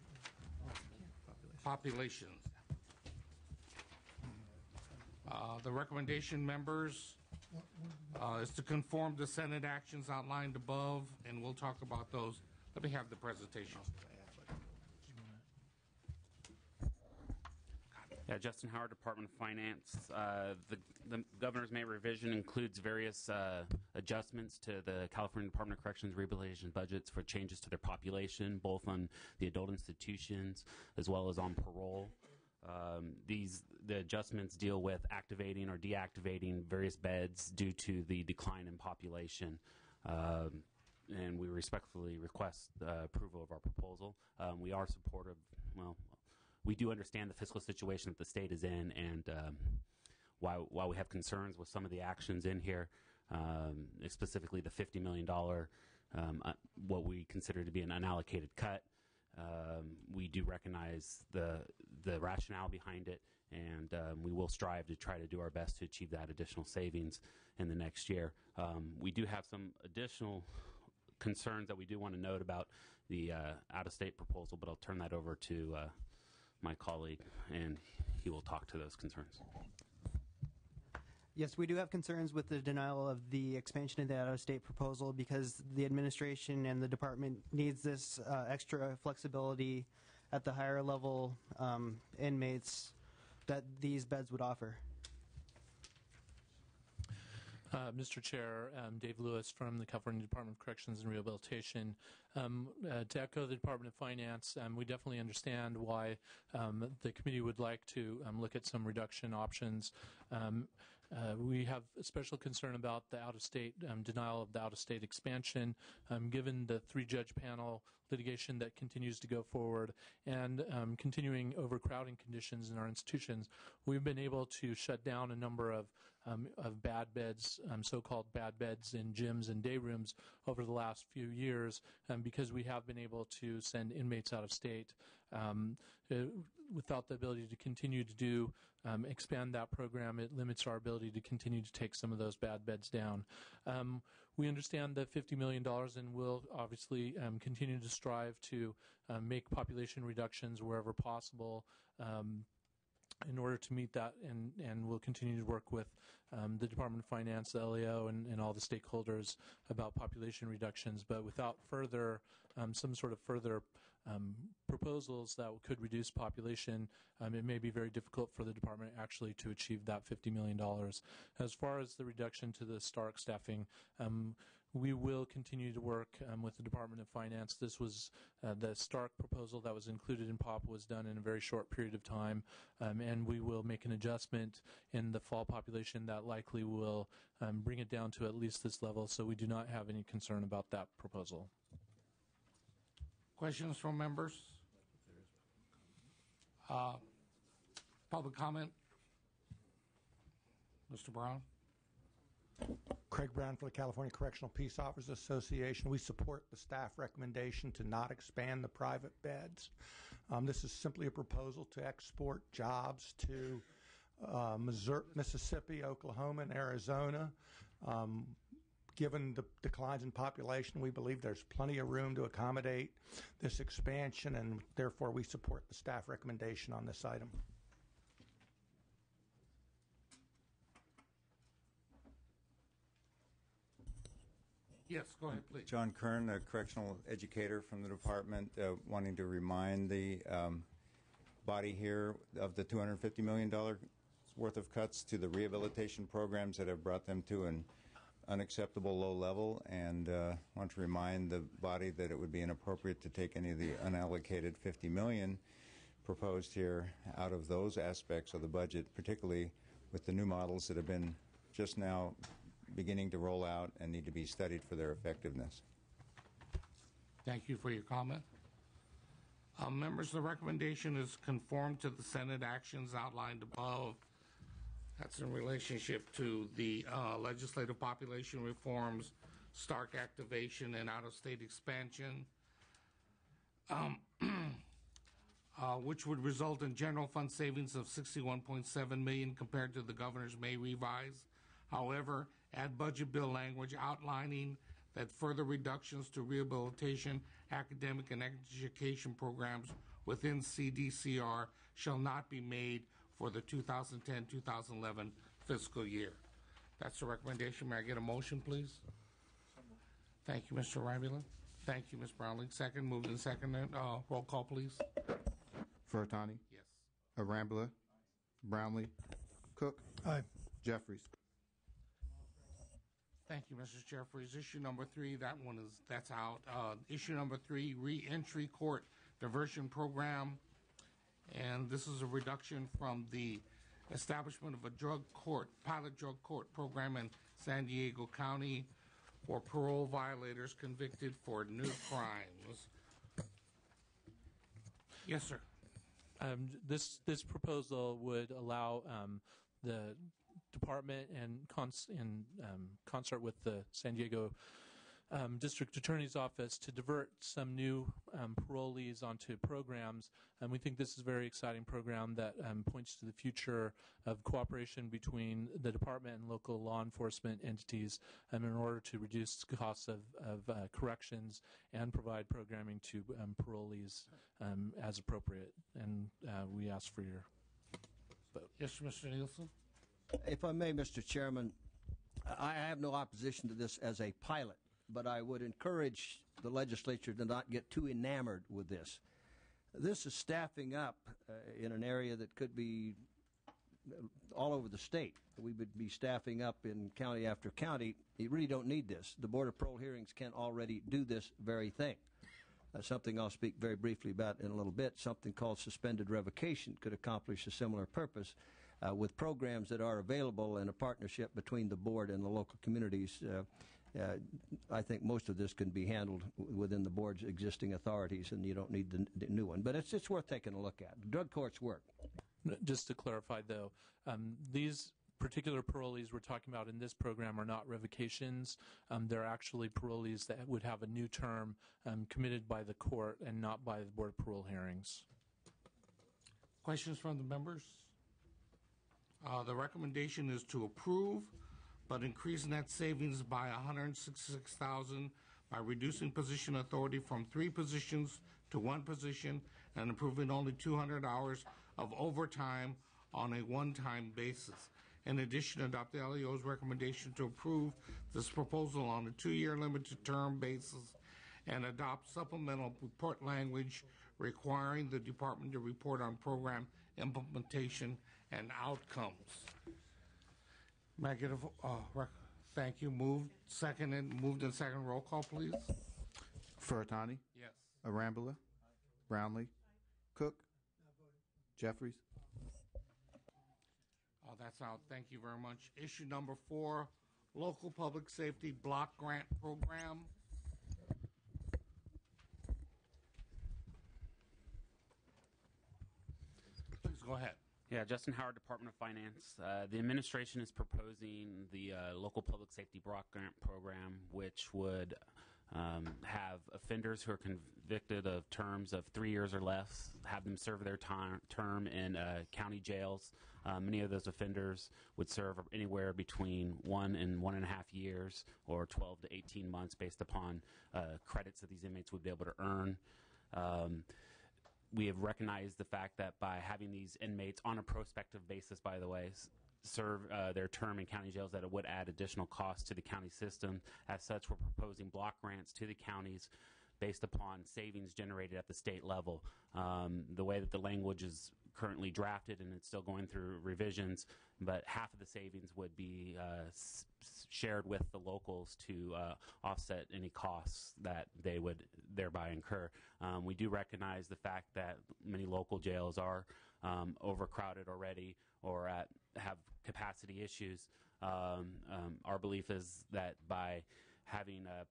populations. The recommendation, members, is to conform to Senate actions outlined above, and we'll talk about those. Let me have the presentation. Yeah, Justin Howard, Department of Finance. The Governor's May revision includes various adjustments to the California Department of Corrections rehabilitation budgets for changes to their population, both on the adult institutions as well as on parole. The adjustments deal with activating or deactivating various beds due to the decline in population. And we respectfully request approval of our proposal. We are supportive, we do understand the fiscal situation that the state is in, and while we have concerns with some of the actions in here, specifically the $50 million, what we consider to be an unallocated cut, we do recognize the rationale behind it, and we will strive to try to do our best to achieve that additional savings in the next year. We do have some additional concerns that we do want to note about the out-of-state proposal, but I'll turn that over to my colleague, and he will talk to those concerns. Yes, we do have concerns with the denial of the expansion of the out-of-state proposal because the administration and the department needs this extra flexibility at the higher level inmates that these beds would offer. Mr. Chair, Dave Lewis from the California Department of Corrections and Rehabilitation. To echo the Department of Finance, we definitely understand why the committee would like to look at some reduction options. We have a special concern about the out-of-state denial of the out-of-state expansion, given the three-judge panel litigation that continues to go forward and continuing overcrowding conditions in our institutions. We've been able to shut down a number of bad beds, so-called bad beds in gyms and day rooms over the last few years because we have been able to send inmates out of state without the ability to continue to expand that program. It limits our ability to continue to take some of those bad beds down. We understand the $50 million and will obviously continue to strive to make population reductions wherever possible in order to meet that, and we'll continue to work with the Department of Finance, the LEO, and all the stakeholders about population reductions, but without further some sort of further proposals that could reduce population, it may be very difficult for the department actually to achieve that $50 million. As far as the reduction to the STARC staffing, we will continue to work with the Department of Finance. This was the STARC proposal that was included in POP was done in a very short period of time, and we will make an adjustment in the fall population that likely will bring it down to at least this level, so we do not have any concern about that proposal. Questions from members? Public comment? Mr. Brown? Craig Brown for the California Correctional Peace Officers Association. We support the staff recommendation to not expand the private beds. This is simply a proposal to export jobs to Missouri, Mississippi, Oklahoma, and Arizona. Given the declines in population, we believe there's plenty of room to accommodate this expansion, and therefore we support the staff recommendation on this item. Yes, go ahead, please. John Kern, a correctional educator from the department, wanting to remind the body here of the $250 million worth of cuts to the rehabilitation programs that have brought them to an unacceptable low level, and want to remind the body that it would be inappropriate to take any of the unallocated $50 million proposed here out of those aspects of the budget, particularly with the new models that have been just now beginning to roll out and need to be studied for their effectiveness. Thank you for your comment. Members, the recommendation is conform to the Senate actions outlined above. That's in relationship to the legislative population reforms, STARC activation, and out-of-state expansion, which would result in general fund savings of $61.7 million compared to the governor's May revise. However, add budget bill language outlining that further reductions to rehabilitation, academic, and education programs within CDCR shall not be made for the 2010-2011 fiscal year. That's the recommendation. May I get a motion, please? Thank you, Mr. Ramula. Thank you, Ms. Brownlee. Second, moved and seconded. Roll call, please. Furtani? Yes. Arambula? Brownlee, Cook. Aye. Jeffries. Thank you, Mrs. Jeffries. Issue number 3, that's out. Issue number 3, Reentry Court Diversion Program. And this is a reduction from the establishment of a pilot drug court program in San Diego County for parole violators convicted for new crimes. Yes, sir. This proposal would allow the department and in concert with the San Diego District Attorney's Office to divert some new parolees onto programs. And we think this is a very exciting program that points to the future of cooperation between the department and local law enforcement entities in order to reduce costs of corrections and provide programming to parolees as appropriate. And we ask for your vote. Yes, Mr. Nielsen. If I may, Mr. Chairman, I have no opposition to this as a pilot, but I would encourage the legislature to not get too enamored with this. This is staffing up in an area that could be all over the state. We would be staffing up in county after county. You really don't need this. The Board of Parole Hearings can already do this very thing. Something I'll speak very briefly about in a little bit, something called suspended revocation could accomplish a similar purpose. With programs that are available in a partnership between the board and the local communities, I think most of this can be handled within the board's existing authorities, and you don't need the new one. But it's worth taking a look at. Drug courts work. Just to clarify, though, these particular parolees we're talking about in this program are not revocations. They're actually parolees that would have a new term committed by the court and not by the Board of Parole Hearings. Questions from the members? The recommendation is to approve, but increase net savings by $166,000 by reducing position authority from 3 positions to 1 position and approving only 200 hours of overtime on a one-time basis. In addition, adopt the LEO's recommendation to approve this proposal on a 2-year limited term basis and adopt supplemental report language requiring the department to report on program implementation and outcomes. May I get a thank you. Moved and second. Roll call, please. Furutani. Yes. Arambula. Brownlee. Cook. Jeffries. That's out. Thank you very much. Issue number 4, Local Public Safety Block Grant Program. Please go ahead. Yeah, Justin Howard, Department of Finance. The administration is proposing the Local Public Safety Block Grant Program, which would have offenders who are convicted of terms of 3 years or less, have them serve their term in county jails. Many of those offenders would serve anywhere between 1 and 1.5 years or 12 to 18 months based upon credits that these inmates would be able to earn. We have recognized the fact that by having these inmates on a prospective basis, by the way, serve their term in county jails, that it would add additional costs to the county system. As such, we're proposing block grants to the counties based upon savings generated at the state level. The way that the language is currently drafted, and it's still going through revisions, but half of the savings would be shared with the locals to offset any costs that they would thereby incur. We do recognize the fact that many local jails are overcrowded already or have capacity issues. Our belief is that by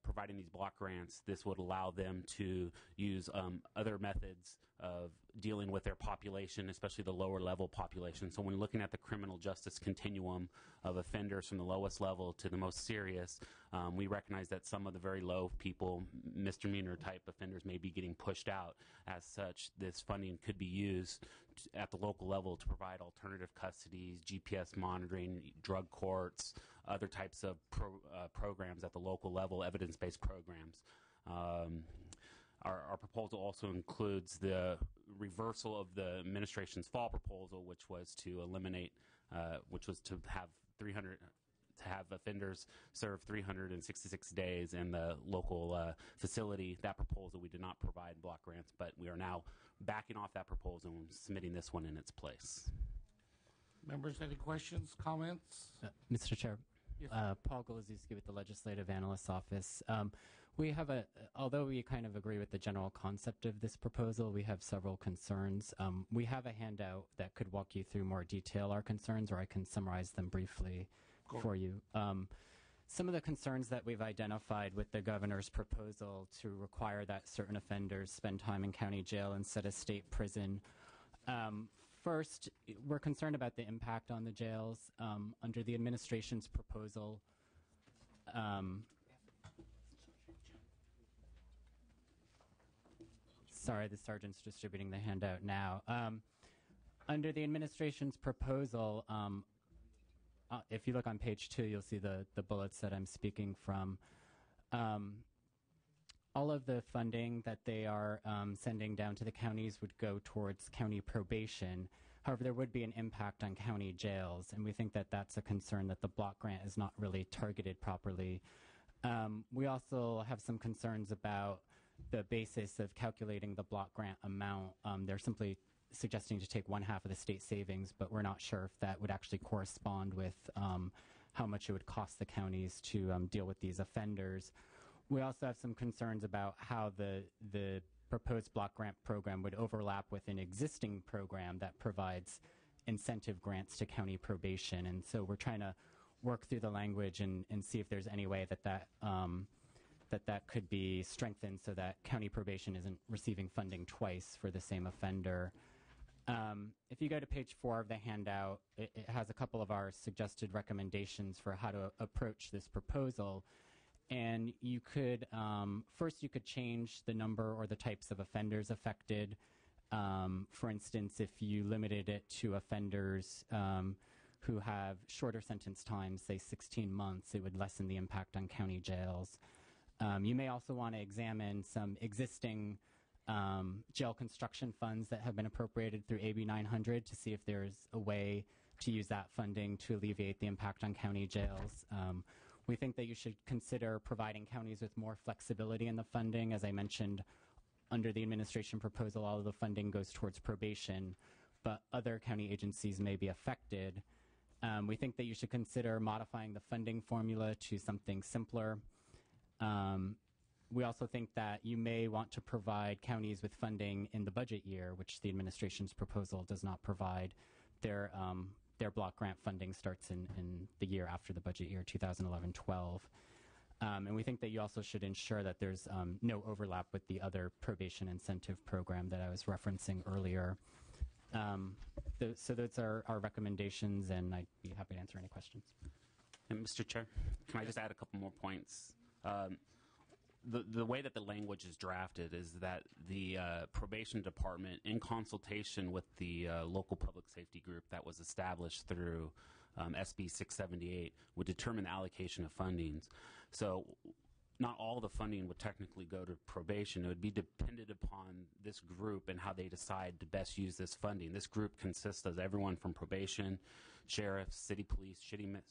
providing these block grants, this would allow them to use other methods of dealing with their population, especially the lower level population. So when looking at the criminal justice continuum of offenders from the lowest level to the most serious, we recognize that some of the very low people, misdemeanor type offenders, may be getting pushed out. As such, this funding could be used at the local level to provide alternative custodies, GPS monitoring, drug courts, other types of programs at the local level, evidence-based programs. Our proposal also includes the reversal of the administration's fall proposal, which was to have offenders serve 366 days in the local facility. That proposal, we did not provide block grants, but we are now backing off that proposal and submitting this one in its place. Members, any questions, comments? Mr. Chair, Yes. Paul Golozewski with the Legislative Analyst's Office. We have although we kind of agree with the general concept of this proposal, we have several concerns. We have a handout that could walk you through more detail our concerns, or I can summarize them briefly for you. Some of the concerns that we've identified with the governor's proposal to require that certain offenders spend time in county jail instead of state prison. First, we're concerned about the impact on the jails. Under the administration's proposal, sorry, the sergeant's distributing the handout now. Under the administration's proposal, if you look on page 2, you'll see the bullets that I'm speaking from. All of the funding that they are sending down to the counties would go towards county probation. However, there would be an impact on county jails, and we think that that's a concern that the block grant is not really targeted properly. We also have some concerns about the basis of calculating the block grant amount. They're simply suggesting to take 1/2 of the state savings, but we're not sure if that would actually correspond with how much it would cost the counties to deal with these offenders. We also have some concerns about how the proposed block grant program would overlap with an existing program that provides incentive grants to county probation. And so we're trying to work through the language and see if there's any way that could be strengthened so that county probation isn't receiving funding twice for the same offender. If you go to page 4 of the handout, it has a couple of our suggested recommendations for how to approach this proposal. And you could, first you could change the number or the types of offenders affected. For instance, if you limited it to offenders who have shorter sentence times, say 16 months, it would lessen the impact on county jails. You may also want to examine some existing jail construction funds that have been appropriated through AB 900 to see if there's a way to use that funding to alleviate the impact on county jails. We think that you should consider providing counties with more flexibility in the funding. As I mentioned, under the administration proposal, all of the funding goes towards probation, but other county agencies may be affected. We think that you should consider modifying the funding formula to something simpler. We also think that you may want to provide counties with funding in the budget year, which the administration's proposal does not provide. Their block grant funding starts in the year after the budget year, 2011-12. And we think that you also should ensure that there's no overlap with the other probation incentive program that I was referencing earlier. So those are our recommendations, and I'd be happy to answer any questions. And Mr. Chair, can I just add a couple more points? The way that the language is drafted is that the probation department, in consultation with the local public safety group that was established through SB 678, would determine the allocation of fundings. So not all the funding would technically go to probation. It would be dependent upon this group and how they decide to best use this funding. This group consists of everyone from probation, sheriffs, city police,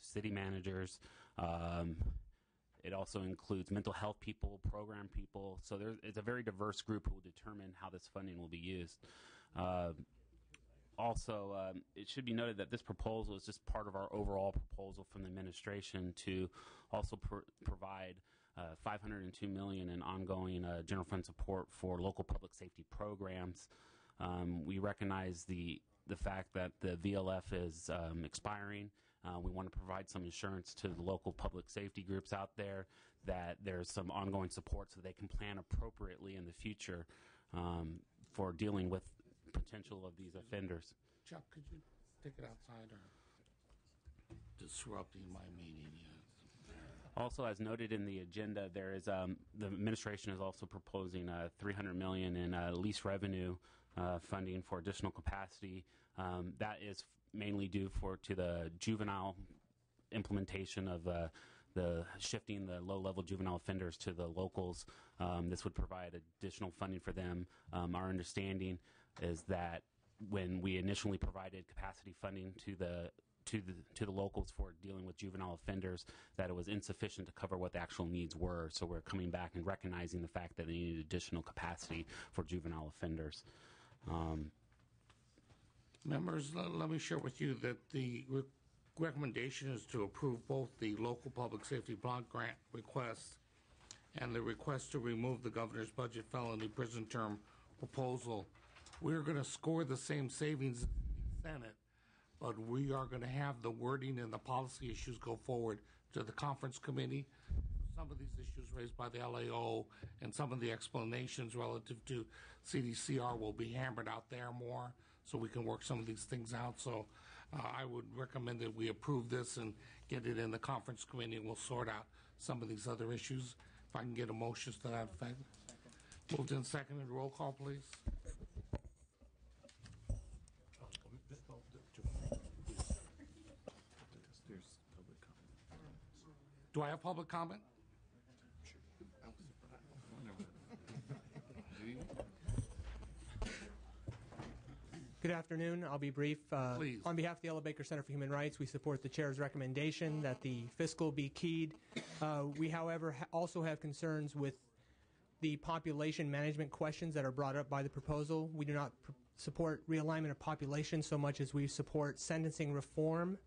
city managers. It also includes mental health people, program people. So it's a very diverse group who will determine how this funding will be used. Also, it should be noted that this proposal is just part of our overall proposal from the administration to also provide $502 million in ongoing general fund support for local public safety programs. We recognize the fact that the VLF is expiring. We want to provide some assurance to the local public safety groups out there that there's some ongoing support so they can plan appropriately in the future for dealing with potential of these offenders. Chuck, could you take it outside or disrupting my meeting? Also, as noted in the agenda, there is the administration is also proposing $300 million in lease revenue funding for additional capacity. That is mainly due to the juvenile implementation of the shifting the low-level juvenile offenders to the locals. This would provide additional funding for them. Our understanding is that when we initially provided capacity funding to the locals for dealing with juvenile offenders, that it was insufficient to cover what the actual needs were. So we're coming back and recognizing the fact that they needed additional capacity for juvenile offenders. Members, let me share with you that the recommendation is to approve both the local public safety block grant request and the request to remove the governor's budget felony prison term proposal. We're going to score the same savings in the Senate, but we are going to have the wording and the policy issues go forward to the conference committee. Some of these issues raised by the LAO and some of the explanations relative to CDCR will be hammered out there more so we can work some of these things out. So I would recommend that we approve this and get it in the conference committee, and we'll sort out some of these other issues. If I can get a motion to that effect. Moved in seconded. Roll call, please. Do I have public comment? Good afternoon. I'll be brief. Please. On behalf of the Ella Baker Center for Human Rights, we support the chair's recommendation that the fiscal be keyed. We, however, also have concerns with the population management questions that are brought up by the proposal. We do not support realignment of population so much as we support sentencing reform.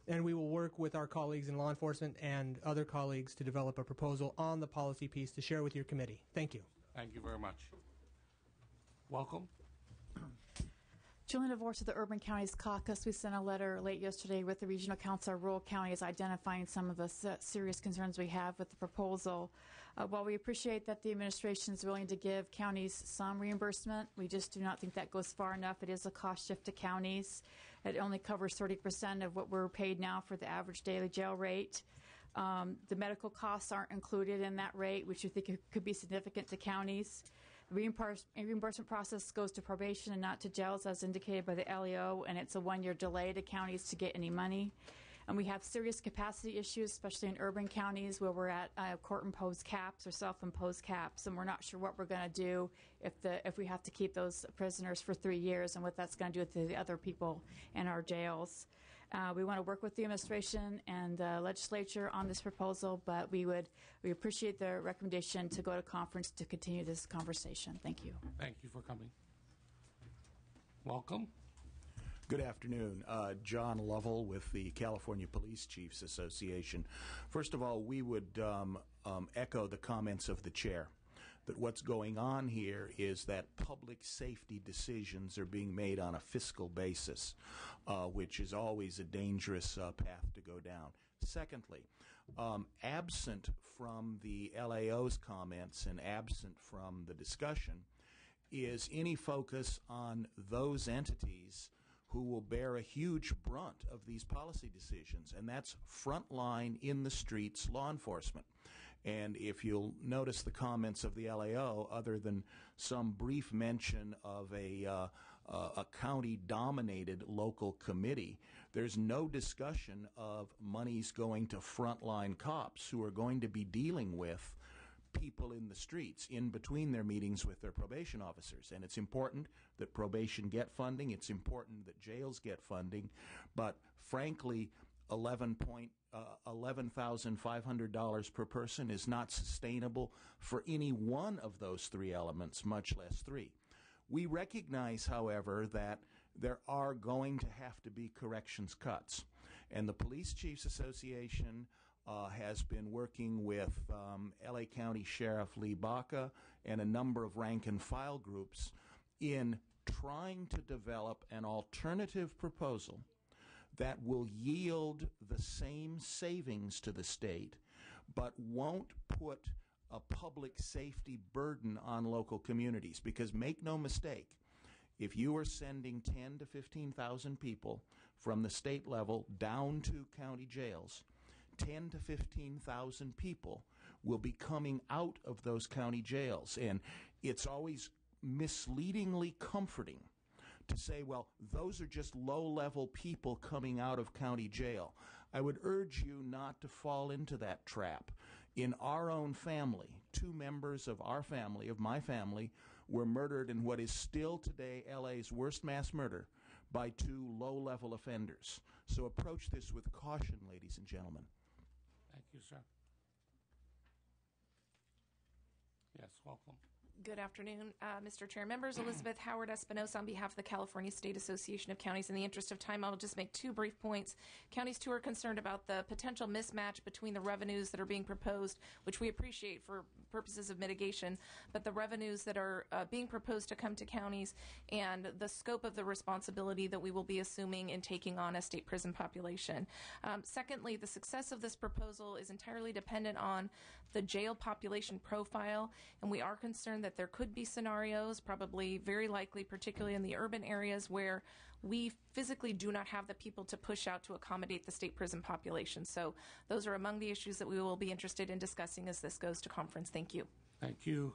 And we will work with our colleagues in law enforcement and other colleagues to develop a proposal on the policy piece to share with your committee. Thank you. Thank you very much. Welcome. Julian DeVos of the Urban Counties Caucus. We sent a letter late yesterday with the Regional Council of Rural Counties identifying some of the serious concerns we have with the proposal. While we appreciate that the administration is willing to give counties some reimbursement, we just do not think that goes far enough. It is a cost shift to counties. It only covers 30% of what we're paid now for the average daily jail rate. The medical costs aren't included in that rate, which we think could be significant to counties. Reimbursement process goes to probation and not to jails, as indicated by the LEO, and it's a one-year delay to counties to get any money. And we have serious capacity issues, especially in urban counties where we're at court-imposed caps or self-imposed caps, and we're not sure what we're going to do if we have to keep those prisoners for 3 years and what that's going to do to the other people in our jails. We want to work with the administration and the legislature on this proposal, but we appreciate the recommendation to go to conference to continue this conversation. Thank you. Thank you for coming. Welcome. Good afternoon. John Lovell with the California Police Chiefs Association. First of all, we would echo the comments of the chair that what's going on here is that public safety decisions are being made on a fiscal basis, which is always a dangerous path to go down. Secondly, absent from the LAO's comments and absent from the discussion is any focus on those entities who will bear a huge brunt of these policy decisions, and that's frontline in the streets law enforcement. And if you'll notice the comments of the LAO, other than some brief mention of a county-dominated local committee, there's no discussion of monies going to frontline cops who are going to be dealing with people in the streets in between their meetings with their probation officers. And it's important that probation get funding. It's important that jails get funding. But frankly, $11,500 per person is not sustainable for any one of those three elements, much less three. We recognize, however, that there are going to have to be corrections cuts. And the Police Chiefs Association has been working with LA County Sheriff Lee Baca and a number of rank and file groups in trying to develop an alternative proposal that will yield the same savings to the state, but won't put a public safety burden on local communities. Because make no mistake, if you are sending 10 to 15,000 people from the state level down to county jails, 10 to 15,000 people will be coming out of those county jails. And it's always misleadingly comforting to say, well, those are just low-level people coming out of county jail. I would urge you not to fall into that trap. In our own family, 2 members of our family, of my family, were murdered in what is still today LA's worst mass murder by 2 low-level offenders. So approach this with caution, ladies and gentlemen. Thank you, sir. Yes, welcome. Good afternoon, Mr. Chair, members. Elizabeth Howard Espinosa on behalf of the California State Association of Counties. In the interest of time, I'll just make two brief points. Counties, too, are concerned about the potential mismatch between the revenues that are being proposed, which we appreciate for purposes of mitigation, but the revenues that are being proposed to come to counties and the scope of the responsibility that we will be assuming in taking on a state prison population. Secondly, the success of this proposal is entirely dependent on the jail population profile, and we are concerned that there could be scenarios, probably very likely, particularly in the urban areas, where we physically do not have the people to push out to accommodate the state prison population. So those are among the issues that we will be interested in discussing as this goes to conference. Thank you. Thank you.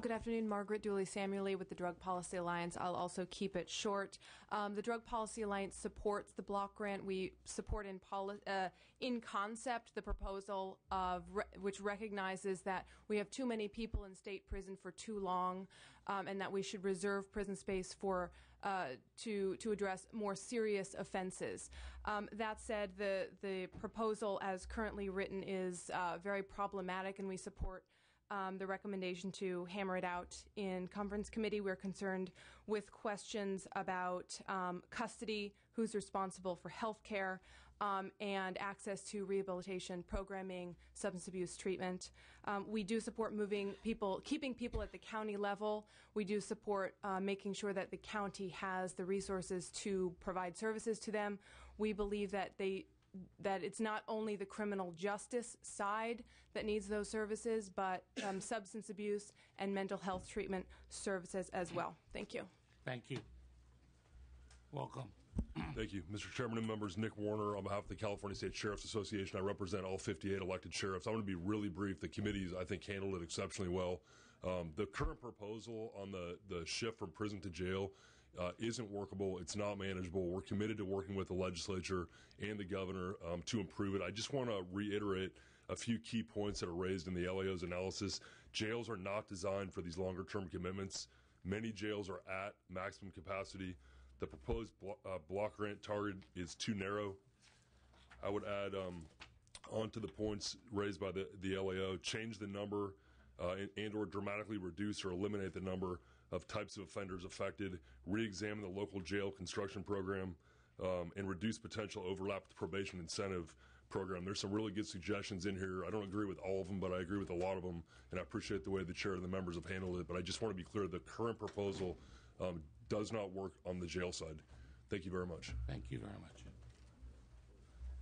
Good afternoon, Margaret Dooley-Samueli with the Drug Policy Alliance. I'll also keep it short. The Drug Policy Alliance supports the block grant. We support in concept the proposal of which recognizes that we have too many people in state prison for too long, and that we should reserve prison space for to address more serious offenses. That said, the proposal as currently written is very problematic, and we support the recommendation to hammer it out in conference committee. We're concerned with questions about custody, who's responsible for health care, and access to rehabilitation programming, substance abuse treatment. We do support keeping people at the county level. We do support making sure that the county has the resources to provide services to them. We believe that it's not only the criminal justice side that needs those services, but substance abuse and mental health treatment services as well. Thank you. Thank you. Welcome. Thank you. Mr. Chairman and members, Nick Warner on behalf of the California State Sheriff's Association. I represent all 58 elected sheriffs. I want to be really brief. The committees, I think, handled it exceptionally well. The current proposal on the shift from prison to jail isn't workable. It's not manageable. We're committed to working with the legislature and the governor to improve it. I just want to reiterate a few key points that are raised in the LAO's analysis. Jails are not designed for these longer-term commitments. Many jails are at maximum capacity. The proposed block grant target is too narrow. I would add on to the points raised by the LAO, change the number and or dramatically reduce or eliminate the number of types of offenders affected, re-examine the local jail construction program, and reduce potential overlap with the probation incentive program. There's some really good suggestions in here. I don't agree with all of them, but I agree with a lot of them, and I appreciate the way the chair and the members have handled it. But I just want to be clear, the current proposal does not work on the jail side. Thank you very much. Thank you very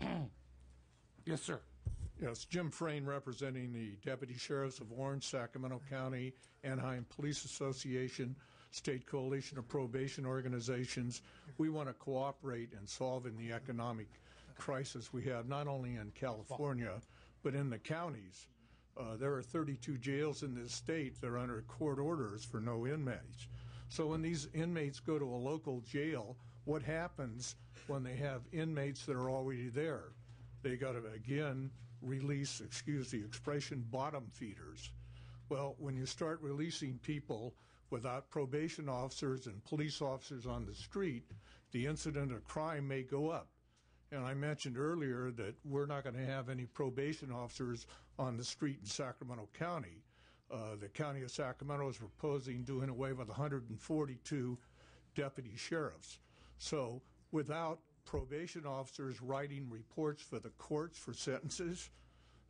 much. Yes, sir. Yes, Jim Frayne representing the Deputy Sheriffs of Orange, Sacramento County, Anaheim Police Association, State Coalition of Probation Organizations. We want to cooperate in solving the economic crisis we have, not only in California, but in the counties. There are 32 jails in this state that are under court orders for no inmates. So when these inmates go to a local jail, what happens when they have inmates that are already there? They got to, again, release, excuse the expression, bottom feeders. Well, when you start releasing people without probation officers and police officers on the street, the incident of crime may go up. And I mentioned earlier that we're not going to have any probation officers on the street in Sacramento County. The County of Sacramento is proposing doing away with 142 deputy sheriffs. So without probation officers writing reports for the courts for sentences,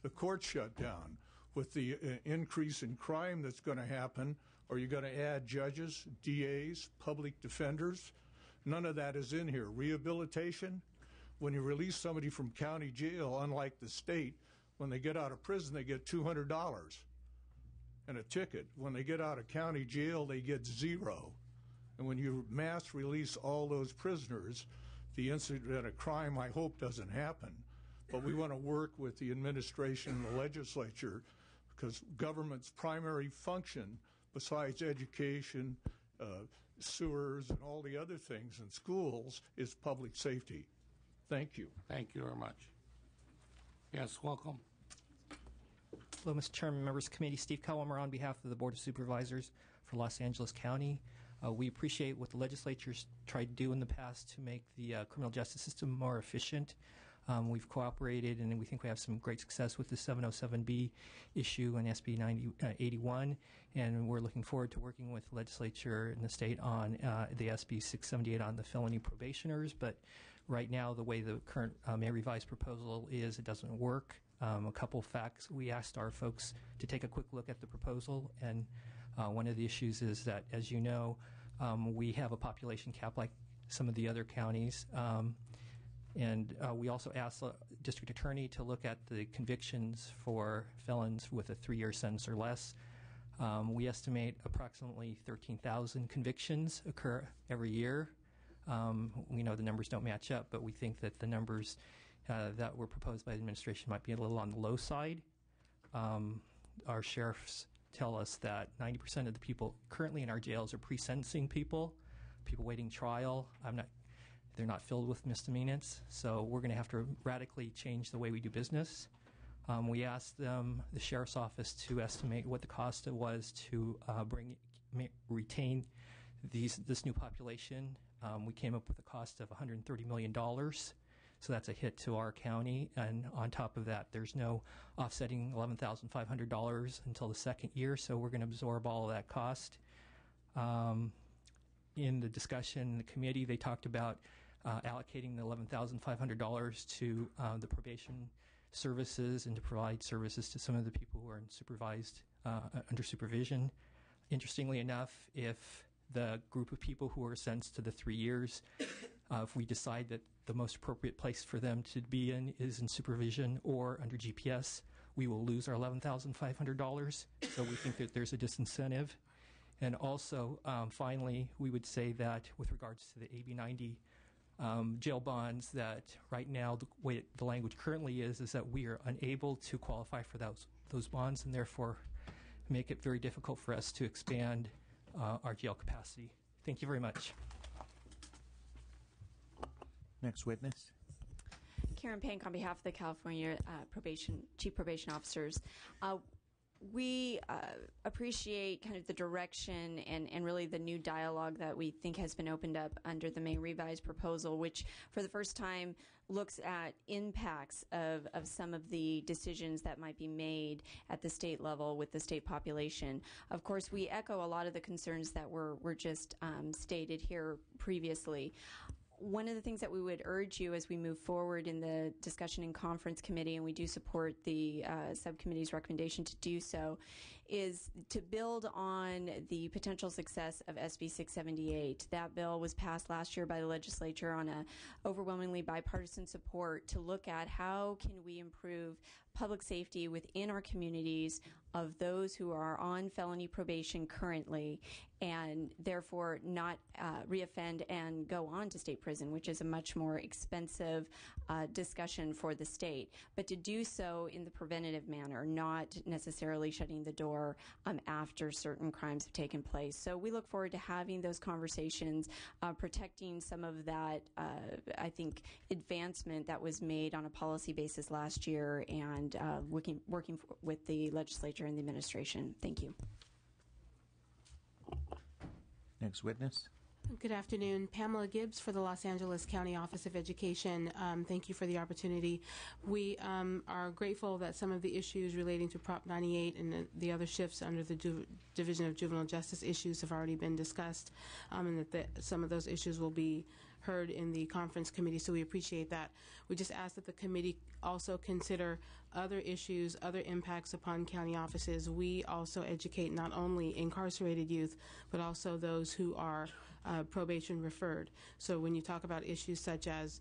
the courts shut down. With the increase in crime that's going to happen, are you going to add judges, DAs, public defenders? None of that is in here. Rehabilitation, when you release somebody from county jail, unlike the state, when they get out of prison, they get $200 and a ticket. When they get out of county jail, they get $0. And when you mass release all those prisoners, the incident of crime, I hope, doesn't happen. But we want to work with the administration and the legislature, because government's primary function, besides education, sewers, and all the other things in schools, is public safety. Thank you. Thank you very much. Yes, welcome. Hello, Mr. Chairman, members of the committee. Steve Kawamura on behalf of the Board of Supervisors for Los Angeles County. We appreciate what the legislature's tried to do in the past to make the criminal justice system more efficient. We've cooperated, and we think we have some great success with the 707B issue and SB 81, and we're looking forward to working with the legislature and the state on the SB 678 on the felony probationers. But right now, the way the current May revised proposal is, it doesn't work. A couple facts: we asked our folks to take a quick look at the proposal, and one of the issues is that, as you know, we have a population cap like some of the other counties. And we also asked the district attorney to look at the convictions for felons with a 3-year sentence or less. We estimate approximately 13,000 convictions occur every year. We know the numbers don't match up, but we think that the numbers that were proposed by the administration might be a little on the low side. Our sheriffs tell us that 90% of the people currently in our jails are pre-sentencing people waiting trial. They're not filled with misdemeanors, so we're going to have to radically change the way we do business. We asked them, the sheriff's office, to estimate what the cost it was to retain this new population. We came up with a cost of $130 million, so that's a hit to our county. And on top of that, there's no offsetting $11,500 until the second year, so we're going to absorb all of that cost. In the discussion in the committee, they talked about allocating the $11,500 to the probation services and to provide services to some of the people who are under supervision. Interestingly enough, if the group of people who are sentenced to the 3 years, if we decide that the most appropriate place for them to be in is in supervision or under GPS, we will lose our $11,500. So we think that there's a disincentive. And also, finally, we would say that with regards to the AB 90 jail bonds, that right now the way the language currently is that we are unable to qualify for those bonds, and therefore make it very difficult for us to expand our jail capacity. Thank you very much. Next witness. Karen Pank on behalf of the California Chief Probation Officers. We appreciate kind of the direction and really the new dialogue that we think has been opened up under the May revised proposal, which for the first time looks at impacts of some of the decisions that might be made at the state level with the state population. Of course, we echo a lot of the concerns that were just stated here previously. One of the things that we would urge you as we move forward in the discussion in conference committee, and we do support the subcommittee's recommendation to do so, is to build on the potential success of SB 678. That bill was passed last year by the legislature on a overwhelmingly bipartisan support to look at how can we improve public safety within our communities of those who are on felony probation currently and therefore not reoffend and go on to state prison, which is a much more expensive discussion for the state. But to do so in the preventative manner, not necessarily shutting the door after certain crimes have taken place. So we look forward to having those conversations, protecting some of that, I think, advancement that was made on a policy basis last year, and working with the legislature and the administration. Thank you. Next witness. Good afternoon. Pamela Gibbs for the Los Angeles County Office of Education. Thank you for the opportunity. We are grateful that some of the issues relating to Prop 98 and the other shifts under the Division of Juvenile Justice issues have already been discussed, and that some of those issues will be heard in the conference committee, so we appreciate that. We just ask that the committee also consider other issues, other impacts upon county offices. We also educate not only incarcerated youth, but also those who are probation referred. So when you talk about issues such as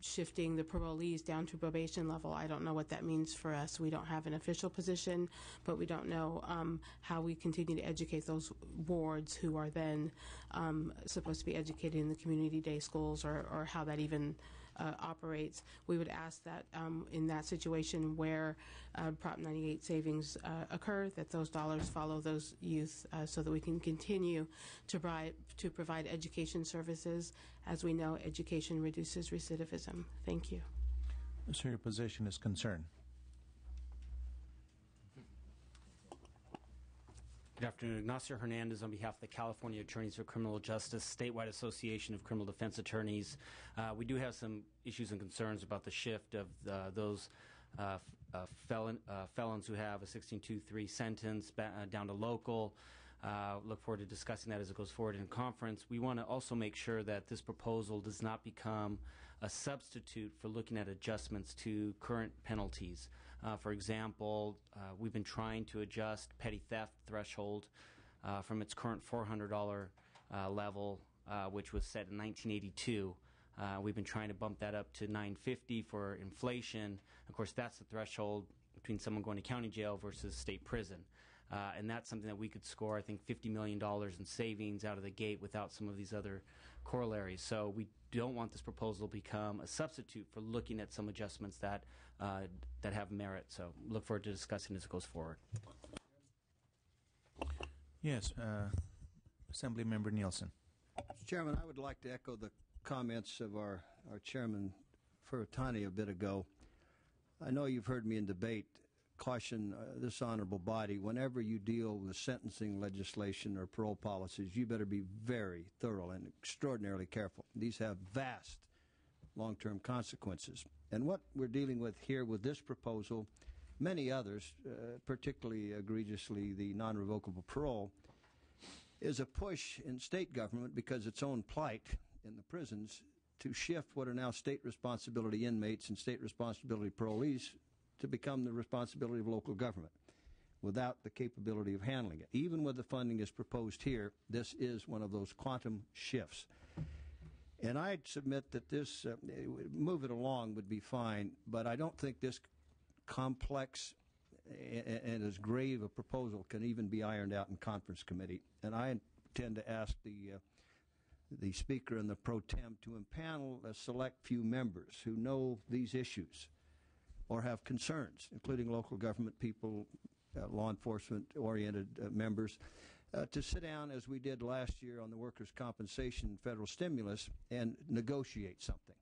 shifting the parolees down to probation level, I don't know what that means for us. We don't have an official position, but we don't know how we continue to educate those wards who are then supposed to be educated in the community day schools, or how that even operates. We would ask that in that situation where Prop 98 savings occur, that those dollars follow those youth so that we can continue to provide education services. As we know, education reduces recidivism. Thank you. So your position is concerned. Good afternoon. Ignacio Hernandez on behalf of the California Attorneys for Criminal Justice, Statewide Association of Criminal Defense Attorneys. We do have some issues and concerns about the shift of those felons who have a 1623 sentence down to local. Look forward to discussing that as it goes forward in conference. We want to also make sure that this proposal does not become a substitute for looking at adjustments to current penalties. For example, we've been trying to adjust petty theft threshold from its current $400 level, which was set in 1982. We've been trying to bump that up to $950 for inflation. Of course, that's the threshold between someone going to county jail versus state prison. And that's something that we could score, I think, $50 million in savings out of the gate without some of these other corollaries. So we don't want this proposal to become a substitute for looking at some adjustments that have merit. So look forward to discussing as it goes forward. Yes, Assemblymember Nielsen. Mr. Chairman, I would like to echo the comments of our Chairman Furutani a bit ago. I know you've heard me in debate caution this honorable body, whenever you deal with sentencing legislation or parole policies, you better be very thorough and extraordinarily careful. These have vast long-term consequences. And what we're dealing with here with this proposal, many others, particularly egregiously the non-revocable parole, is a push in state government because its own plight in the prisons to shift what are now state responsibility inmates and state responsibility parolees to become the responsibility of local government without the capability of handling it. Even with the funding as proposed here, this is one of those quantum shifts. And I'd submit that this, move it along would be fine, but I don't think this complex and as grave a proposal can even be ironed out in conference committee. And I intend to ask the Speaker and the pro tem to impanel a select few members who know these issues or have concerns, including local government people, law enforcement-oriented members, to sit down as we did last year on the workers' compensation federal stimulus and negotiate something,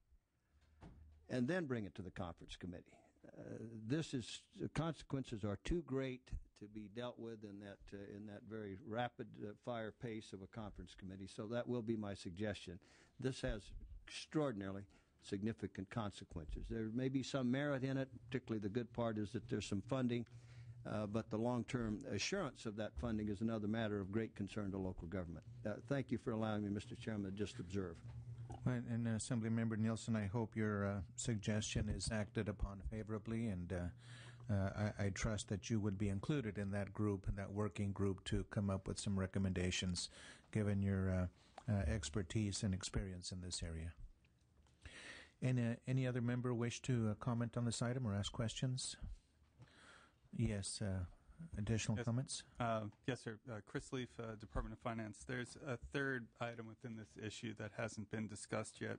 and then bring it to the conference committee. The consequences are too great to be dealt with in that very rapid fire pace of a conference committee. So that will be my suggestion. This has extraordinarily significant consequences. There may be some merit in it. Particularly, the good part is that there's some funding, but the long-term assurance of that funding is another matter of great concern to local government. Thank you for allowing me, Mr. Chairman, to just observe. And Assemblymember Nielsen, I hope your suggestion is acted upon favorably, and I trust that you would be included in that group, in that working group, to come up with some recommendations, given your expertise and experience in this area. Any other member wish to comment on this item or ask questions? Yes, additional comments? Yes, sir. Chris Leaf, Department of Finance. There's a third item within this issue that hasn't been discussed yet,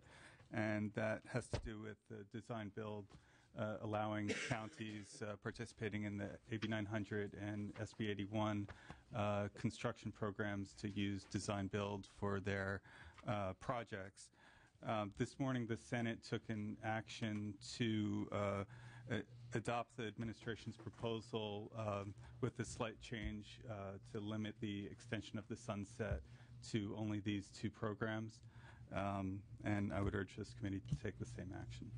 and that has to do with the design build, allowing counties participating in the AB 900 and SB 81 construction programs to use design build for their projects. This morning, the Senate took an action to adopt the administration's proposal with a slight change to limit the extension of the sunset to only these two programs. And I would urge this committee to take the same action.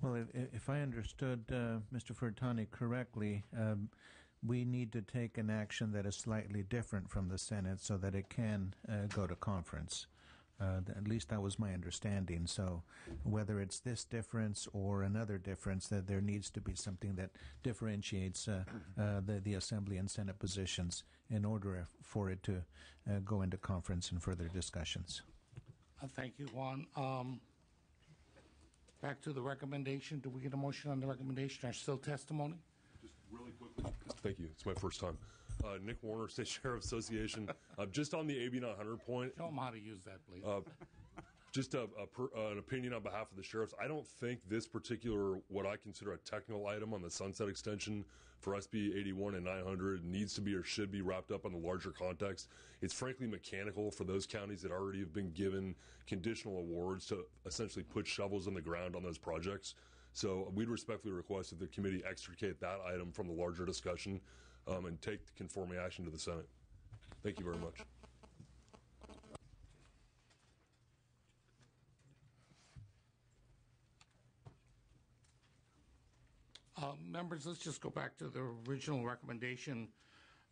Well, if I understood Mr. Furutani correctly, we need to take an action that is slightly different from the Senate so that it can go to conference. At least that was my understanding. So whether it's this difference or another difference, that there needs to be something that differentiates the Assembly and Senate positions in order for it to go into conference and further discussions. Thank you, Juan. Back to the recommendation. Do we get a motion on the recommendation or still testimony? Just really quickly. Thank you. It's my first time. Nick Warner, State Sheriff Association. Just on the AB 900 point. Show them how to use that, please. Just an opinion on behalf of the sheriffs. I don't think this particular, what I consider a technical item on the sunset extension for SB 81 and 900 needs to be or should be wrapped up in the larger context. It's frankly mechanical for those counties that already have been given conditional awards to essentially put shovels in the ground on those projects. So we'd respectfully request that the committee extricate that item from the larger discussion. and take the conforming action to the Senate. Thank you very much. Members, let's just go back to the original recommendation.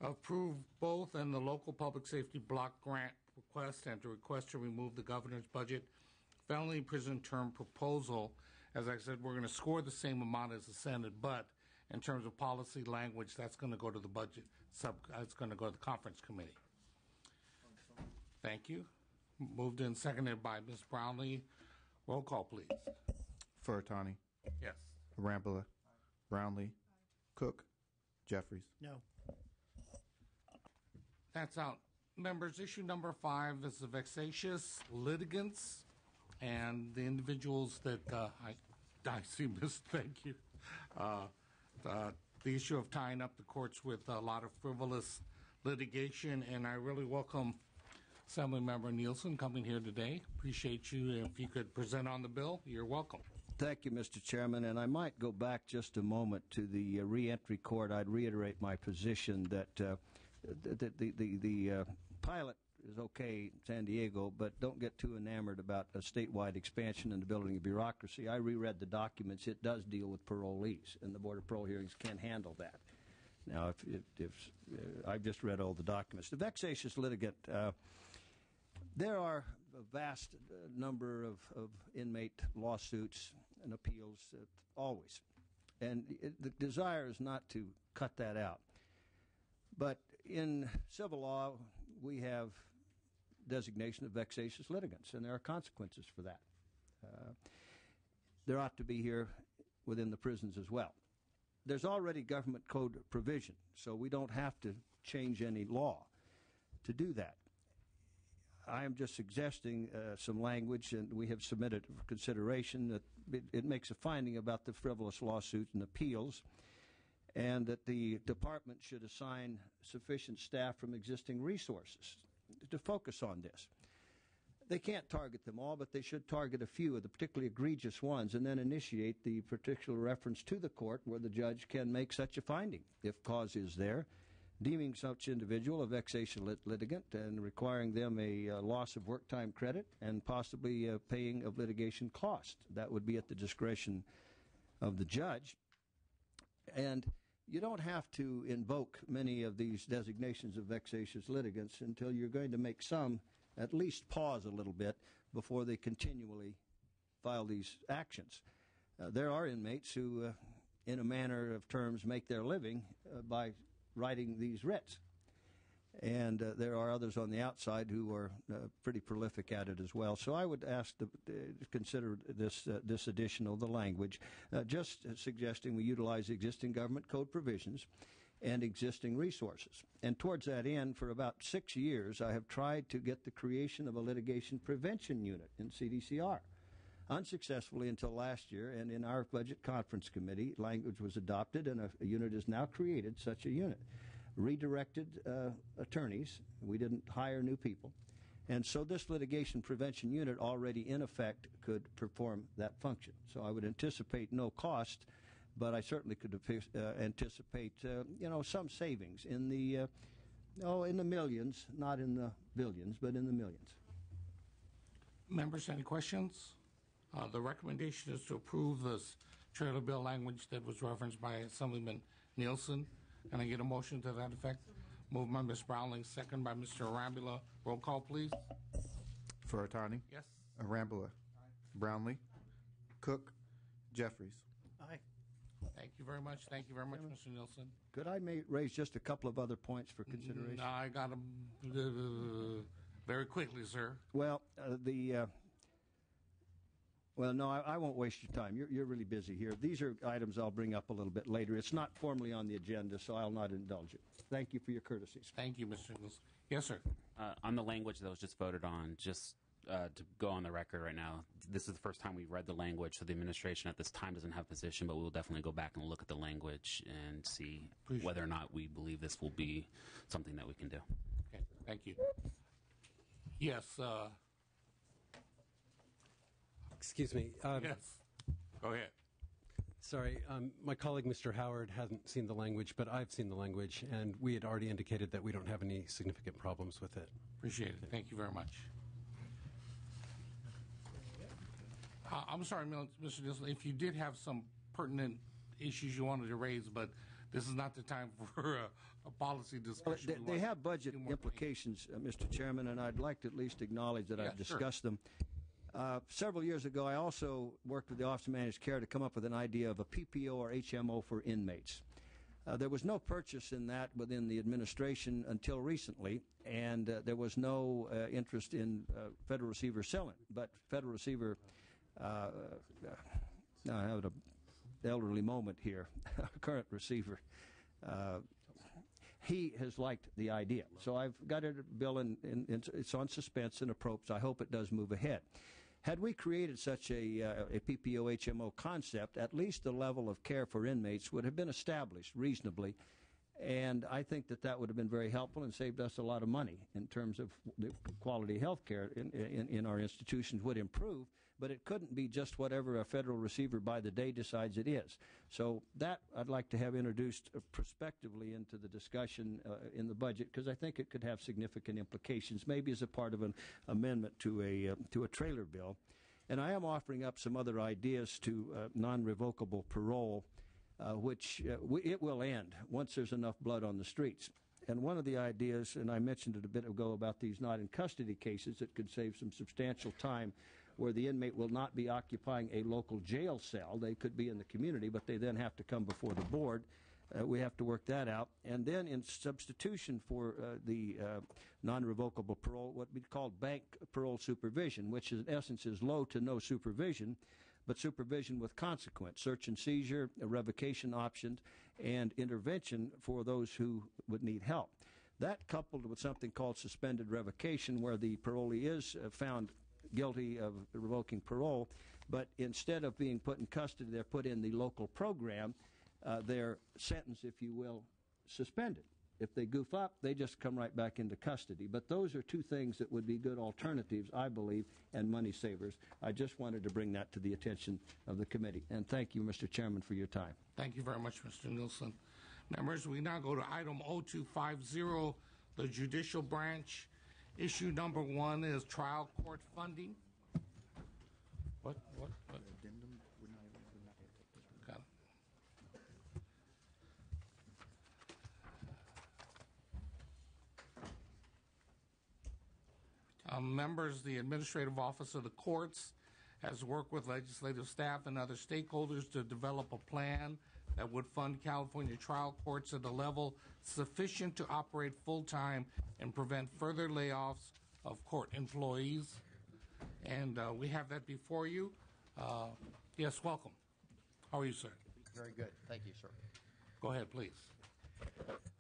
Approve both and the local public safety block grant request and to request to remove the governor's budget felony prison term proposal. As I said, we're going to score the same amount as the Senate, but in terms of policy language, that's going to go to the budget it's going to go to the conference committee. Thank you. Moved and seconded by Ms. Brownlee. Roll call, please. Furtani, Yes. Rambula, Brownlee, Cook, Jeffries. No. That's out. Members, issue number 5 is the vexatious litigants and the individuals that I see missed. Thank you. The issue of tying up the courts with a lot of frivolous litigation, and I really welcome Assemblymember Nielsen coming here today. Appreciate you. If you could present on the bill, you're welcome. Thank you, Mr. Chairman. And I might go back just a moment to the reentry court. I'd reiterate my position that the pilot is okay in San Diego, but don't get too enamored about a statewide expansion and the building of bureaucracy. I reread the documents. It does deal with parolees, and the Board of Parole hearings can handle that. Now, if I've just read all the documents. The vexatious litigant, there are a vast number of inmate lawsuits and appeals, always. And the desire is not to cut that out. But in civil law, we have designation of vexatious litigants, and there are consequences for that. There ought to be here within the prisons as well. There's already government code provision, so we don't have to change any law to do that. I am just suggesting some language, and we have submitted for consideration that it makes a finding about the frivolous lawsuit and appeals, and that the department should assign sufficient staff from existing resources to focus on this. They can't target them all, but they should target a few of the particularly egregious ones and then initiate the particular reference to the court where the judge can make such a finding, if cause is there, deeming such individual a vexatious litigant and requiring them a loss of work time credit and possibly paying of litigation cost. That would be at the discretion of the judge. And you don't have to invoke many of these designations of vexatious litigants until you're going to make some at least pause a little bit before they continually file these actions. There are inmates who, in a manner of terms, make their living by writing these writs. And there are others on the outside who are pretty prolific at it as well. So I would ask to consider this additional, the language, just suggesting we utilize existing government code provisions and existing resources. And towards that end, for about 6 years, I have tried to get the creation of a litigation prevention unit in CDCR. Unsuccessfully until last year, and in our budget conference committee, language was adopted and a unit is now created, such a unit. Redirected attorneys. We didn't hire new people. And so this litigation prevention unit already in effect could perform that function. So I would anticipate no cost, but I certainly could anticipate some savings in the millions, not in the billions, but in the millions. Members, any questions? The recommendation is to approve this trailer bill language that was referenced by Assemblyman Nielsen. Can I get a motion to that effect? Moved by Ms. Brownlee, second by Mr. Arambula. Roll call, please. Furtani. Yes. Arambula. Brownlee. Cook. Jeffries. Aye. Thank you very much. Thank you very much, Mr. Nielsen. Could I raise just a couple of other points for consideration? No, I got them very quickly, sir. Well, no, I won't waste your time. You're really busy here. These are items I'll bring up a little bit later. It's not formally on the agenda, so I'll not indulge it. Thank you for your courtesies. Thank you, Mr. Nielsen. Yes, sir. On the language that was just voted on, just to go on the record right now, this is the first time we've read the language, so the administration at this time doesn't have a position, but we will definitely go back and look at the language and see whether or not we believe this will be something that we can do. Okay, thank you. Yes. Excuse me. Yes. Go ahead. Sorry, my colleague, Mr. Howard, hasn't seen the language, but I've seen the language, and we had already indicated that we don't have any significant problems with it. Appreciate it. Thank you very much. I'm sorry, Mr. Nielsen, if you did have some pertinent issues you wanted to raise, but this is not the time for a policy discussion. Well, they have budget implications, Mr. Chairman, and I'd like to at least acknowledge that I've discussed them. Several years ago, I also worked with the Office of Managed Care to come up with an idea of a PPO or HMO for inmates. There was no purchase in that within the administration until recently, and there was no interest in Federal Receiver selling. But Federal Receiver, now I have an elderly moment here, current receiver, he has liked the idea. So I've got a bill, and it's on suspense and approach. I hope it does move ahead. Had we created such a PPO HMO concept, at least the level of care for inmates would have been established reasonably, and I think that that would have been very helpful and saved us a lot of money in terms of the quality of health care in our institutions would improve, but it couldn't be just whatever a Federal Receiver by the day decides it is. So that I'd like to have introduced prospectively into the discussion in the budget, because I think it could have significant implications, maybe as a part of an amendment to a trailer bill. And I am offering up some other ideas to non-revocable parole, which it will end once there's enough blood on the streets. And one of the ideas, and I mentioned it a bit ago about these not in custody cases that could save some substantial time, where the inmate will not be occupying a local jail cell. They could be in the community, but they then have to come before the board. We have to work that out. And then in substitution for the non-revocable parole, what we call bank parole supervision, which in essence is low to no supervision, but supervision with consequence, search and seizure, revocation options, and intervention for those who would need help. That coupled with something called suspended revocation, where the parolee is found guilty of revoking parole, but instead of being put in custody, they're put in the local program, their sentence, if you will, suspended. If they goof up, they just come right back into custody. But those are two things that would be good alternatives, I believe, and money savers. I just wanted to bring that to the attention of the committee. And thank you, Mr. Chairman, for your time. Thank you very much, Mr. Nielsen. Members, we now go to item 0250, the Judicial Branch. Issue number 1 is trial court funding. What? Got it. Members, the Administrative Office of the Courts has worked with legislative staff and other stakeholders to develop a plan that would fund California trial courts at a level sufficient to operate full-time and prevent further layoffs of court employees. And we have that before you. Yes, welcome. How are you, sir? Very good. Thank you, sir. Go ahead, please.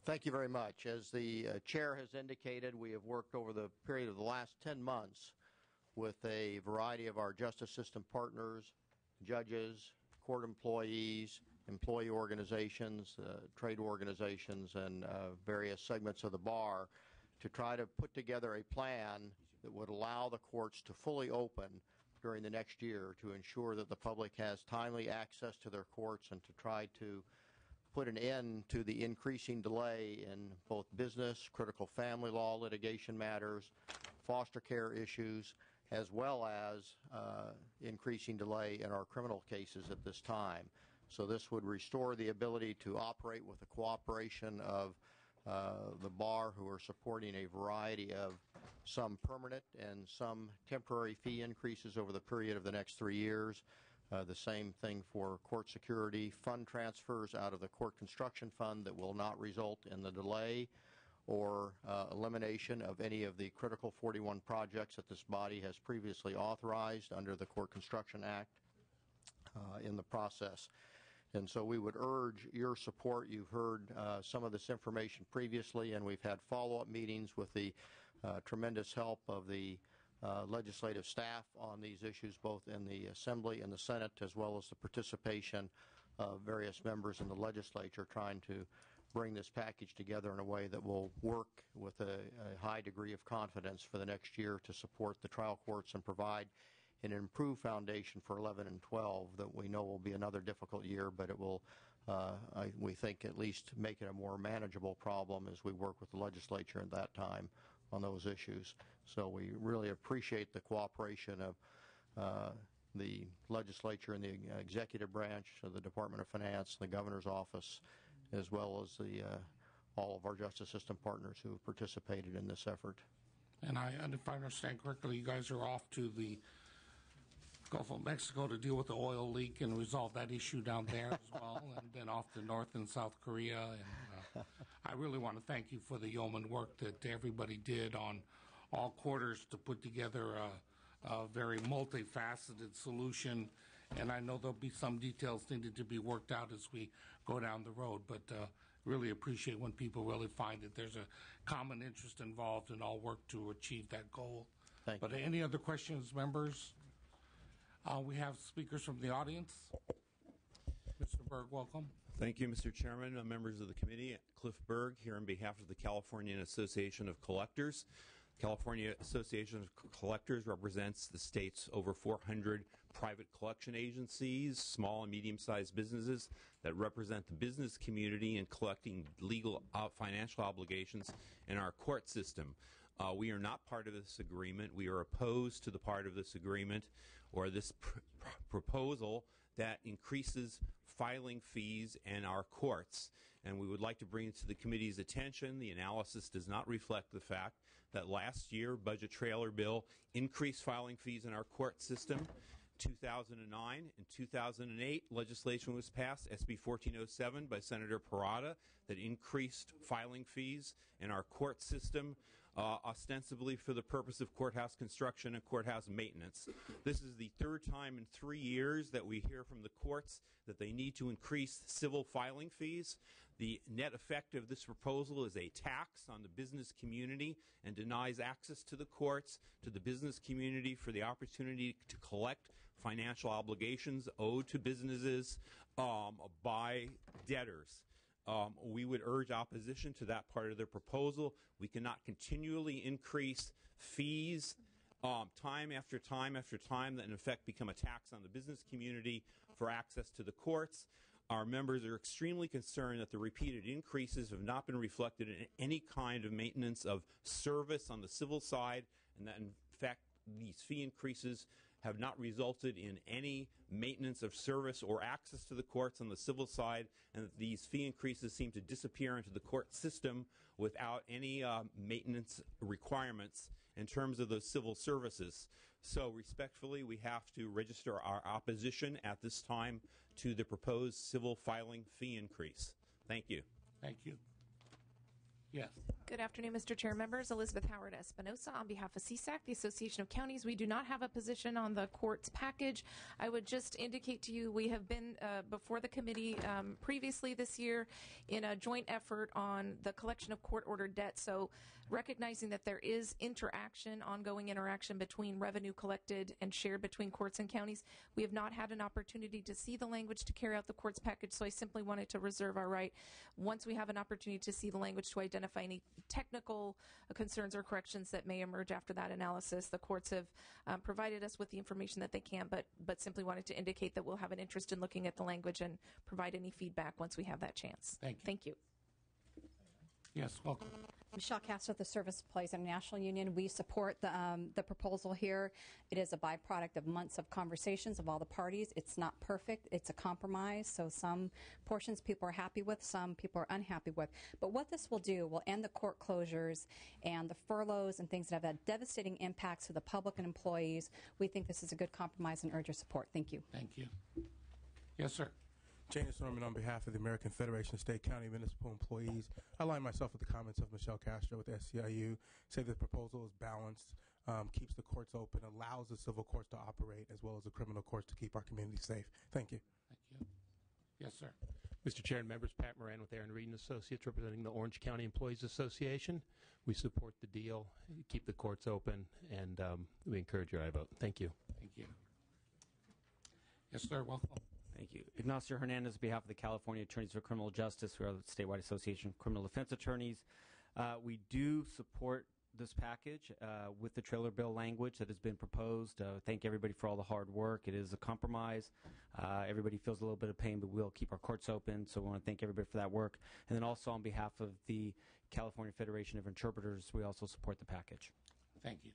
Thank you very much. As the chair has indicated, we have worked over the period of the last 10 months with a variety of our justice system partners, judges, court employees, employee organizations, trade organizations, and various segments of the bar to try to put together a plan that would allow the courts to fully open during the next year to ensure that the public has timely access to their courts and to try to put an end to the increasing delay in both business, critical family law litigation matters, foster care issues, as well as increasing delay in our criminal cases at this time. So this would restore the ability to operate with the cooperation of the bar, who are supporting a variety of some permanent and some temporary fee increases over the period of the next 3 years. The same thing for court security fund transfers out of the court construction fund that will not result in the delay or elimination of any of the critical 41 projects that this body has previously authorized under the Court Construction Act in the process. And so we would urge your support. You've heard some of this information previously, and we've had follow-up meetings with the tremendous help of the legislative staff on these issues, both in the Assembly and the Senate, as well as the participation of various members in the legislature trying to bring this package together in a way that will work with a high degree of confidence for the next year to support the trial courts and provide an improved foundation for 11 and 12 that we know will be another difficult year, but it will, we think, at least make it a more manageable problem as we work with the legislature at that time on those issues. So we really appreciate the cooperation of the legislature and the executive branch of the Department of Finance, the governor's office, as well as the all of our justice system partners who have participated in this effort. And if I understand correctly, you guys are off to the Gulf of Mexico to deal with the oil leak and resolve that issue down there as well, and then off to North and South Korea. And I really want to thank you for the yeoman work that everybody did on all quarters to put together a very multifaceted solution. And I know there'll be some details needed to be worked out as we go down the road, but really appreciate when people really find that there's a common interest involved and all work to achieve that goal. Thank you. But any other questions, members? We have speakers from the audience. Mr. Berg, welcome. Thank you, Mr. Chairman, members of the committee. Cliff Berg here on behalf of the California Association of Collectors. California Association of Collectors represents the state's over 400 private collection agencies, small and medium-sized businesses that represent the business community in collecting legal financial obligations in our court system. We are not part of this agreement. We are opposed to the part of this agreement or this proposal that increases filing fees in our courts. And we would like to bring it to the committee's attention. The analysis does not reflect the fact that last year, budget trailer bill increased filing fees in our court system. 2009 and 2008, legislation was passed, SB 1407 by Senator Parada, that increased filing fees in our court system, ostensibly for the purpose of courthouse construction and courthouse maintenance. This is the third time in 3 years that we hear from the courts that they need to increase civil filing fees. The net effect of this proposal is a tax on the business community and denies access to the courts, to the business community for the opportunity to collect financial obligations owed to businesses by debtors. We would urge opposition to that part of the proposal. We cannot continually increase fees time after time after time that in effect become a tax on the business community for access to the courts. Our members are extremely concerned that the repeated increases have not been reflected in any kind of maintenance of service on the civil side, and that in fact these fee increases have not resulted in any maintenance of service or access to the courts on the civil side, and that these fee increases seem to disappear into the court system without any maintenance requirements in terms of those civil services. So respectfully, we have to register our opposition at this time to the proposed civil filing fee increase. Thank you. Thank you. Yes. Good afternoon, Mr. Chair, members. Elizabeth Howard Espinosa on behalf of CSAC, the Association of Counties. We do not have a position on the court's package. I would just indicate to you we have been before the committee previously this year in a joint effort on the collection of court-ordered debt. So recognizing that there is ongoing interaction between revenue collected and shared between courts and counties, we have not had an opportunity to see the language to carry out the court's package, so I simply wanted to reserve our right, once we have an opportunity to see the language, to identify any technical concerns or corrections that may emerge after that analysis. The courts have provided us with the information that they can, but simply wanted to indicate that we'll have an interest in looking at the language and provide any feedback once we have that chance. Thank you. Thank you. Yes, welcome. Michelle Castro, the Service Employees International Union. We support the proposal here. It is a byproduct of months of conversations of all the parties. It's not perfect. It's a compromise. So some portions people are happy with, some people are unhappy with. But what this will do will end the court closures and the furloughs and things that have had devastating impacts to the public and employees. We think this is a good compromise and urge your support. Thank you. Thank you. Yes, sir. James Norman on behalf of the American Federation of State, County, Municipal Employees. I align myself with the comments of Michelle Castro with SEIU. Say the proposal is balanced, keeps the courts open, allows the civil courts to operate as well as the criminal courts to keep our community safe. Thank you. Thank you. Yes, sir. Mr. Chair and members, Pat Moran with Aaron Reed and Associates representing the Orange County Employees Association. We support the deal, keep the courts open, and we encourage your aye vote. Thank you. Thank you. Yes, sir. Welcome. Thank you. Ignacio Hernandez, on behalf of the California Attorneys for Criminal Justice. We are the statewide association of criminal defense attorneys. We do support this package with the trailer bill language that has been proposed. Thank everybody for all the hard work. It is a compromise. Everybody feels a little bit of pain, but we'll keep our courts open. So we want to thank everybody for that work. And then also on behalf of the California Federation of Interpreters, we also support the package. Thank you.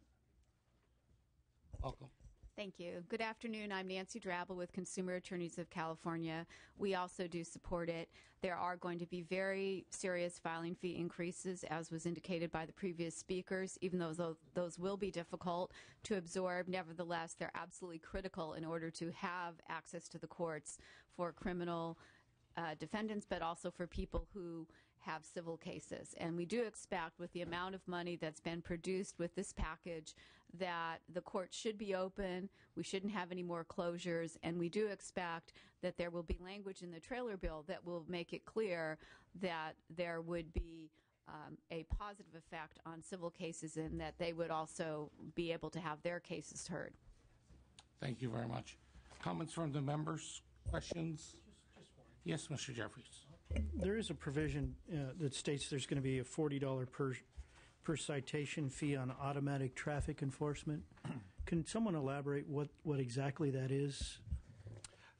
Welcome. Thank you. Good afternoon. I'm Nancy Drabble with Consumer Attorneys of California. We also do support it. There are going to be very serious filing fee increases, as was indicated by the previous speakers, even though those will be difficult to absorb. Nevertheless, they're absolutely critical in order to have access to the courts for criminal defendants, but also for people who have civil cases. And we do expect, with the amount of money that's been produced with this package, that the court should be open. We shouldn't have any more closures. And we do expect that there will be language in the trailer bill that will make it clear that there would be a positive effect on civil cases and that they would also be able to have their cases heard. Thank you very much. Comments from the members? Questions? Yes, Mr. Jeffries. There is a provision that states there's going to be a $40 per citation fee on automatic traffic enforcement. Can someone elaborate what exactly that is?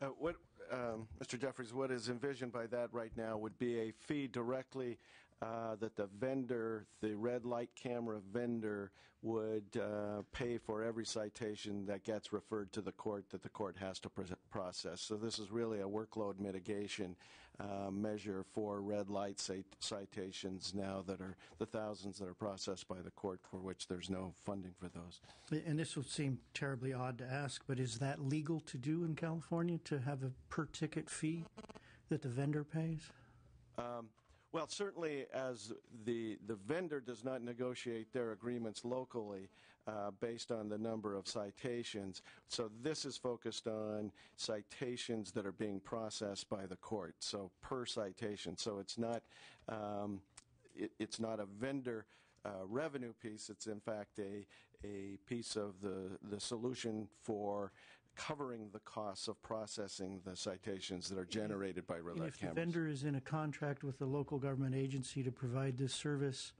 Mr. Jeffries, what is envisioned by that right now would be a fee directly that the vendor, the red light camera vendor, would pay for every citation that gets referred to the court that the court has to process. So this is really a workload mitigation measure for red light citations now that are the thousands that are processed by the court for which there's no funding for those. And this would seem terribly odd to ask, but is that legal to do in California, to have a per ticket fee that the vendor pays? Well, certainly as the vendor does not negotiate their agreements locally based on the number of citations. So this is focused on citations that are being processed by the court, so per citation. So it's not a vendor revenue piece. It's in fact a piece of the solution for covering the costs of processing the citations that are generated by red light cameras. If the vendor is in a contract with the local government agency to provide this service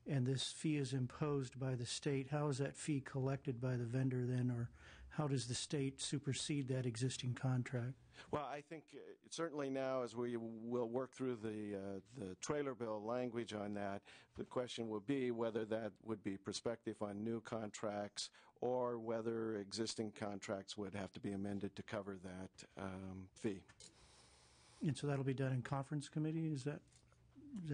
and this fee is imposed by the state, how is that fee collected by the vendor then, or how does the state supersede that existing contract? Well, I think certainly now, as we will work through the trailer bill language on that, the question will be whether that would be prospective on new contracts or whether existing contracts would have to be amended to cover that fee. And so that'll be done in conference committee? Is that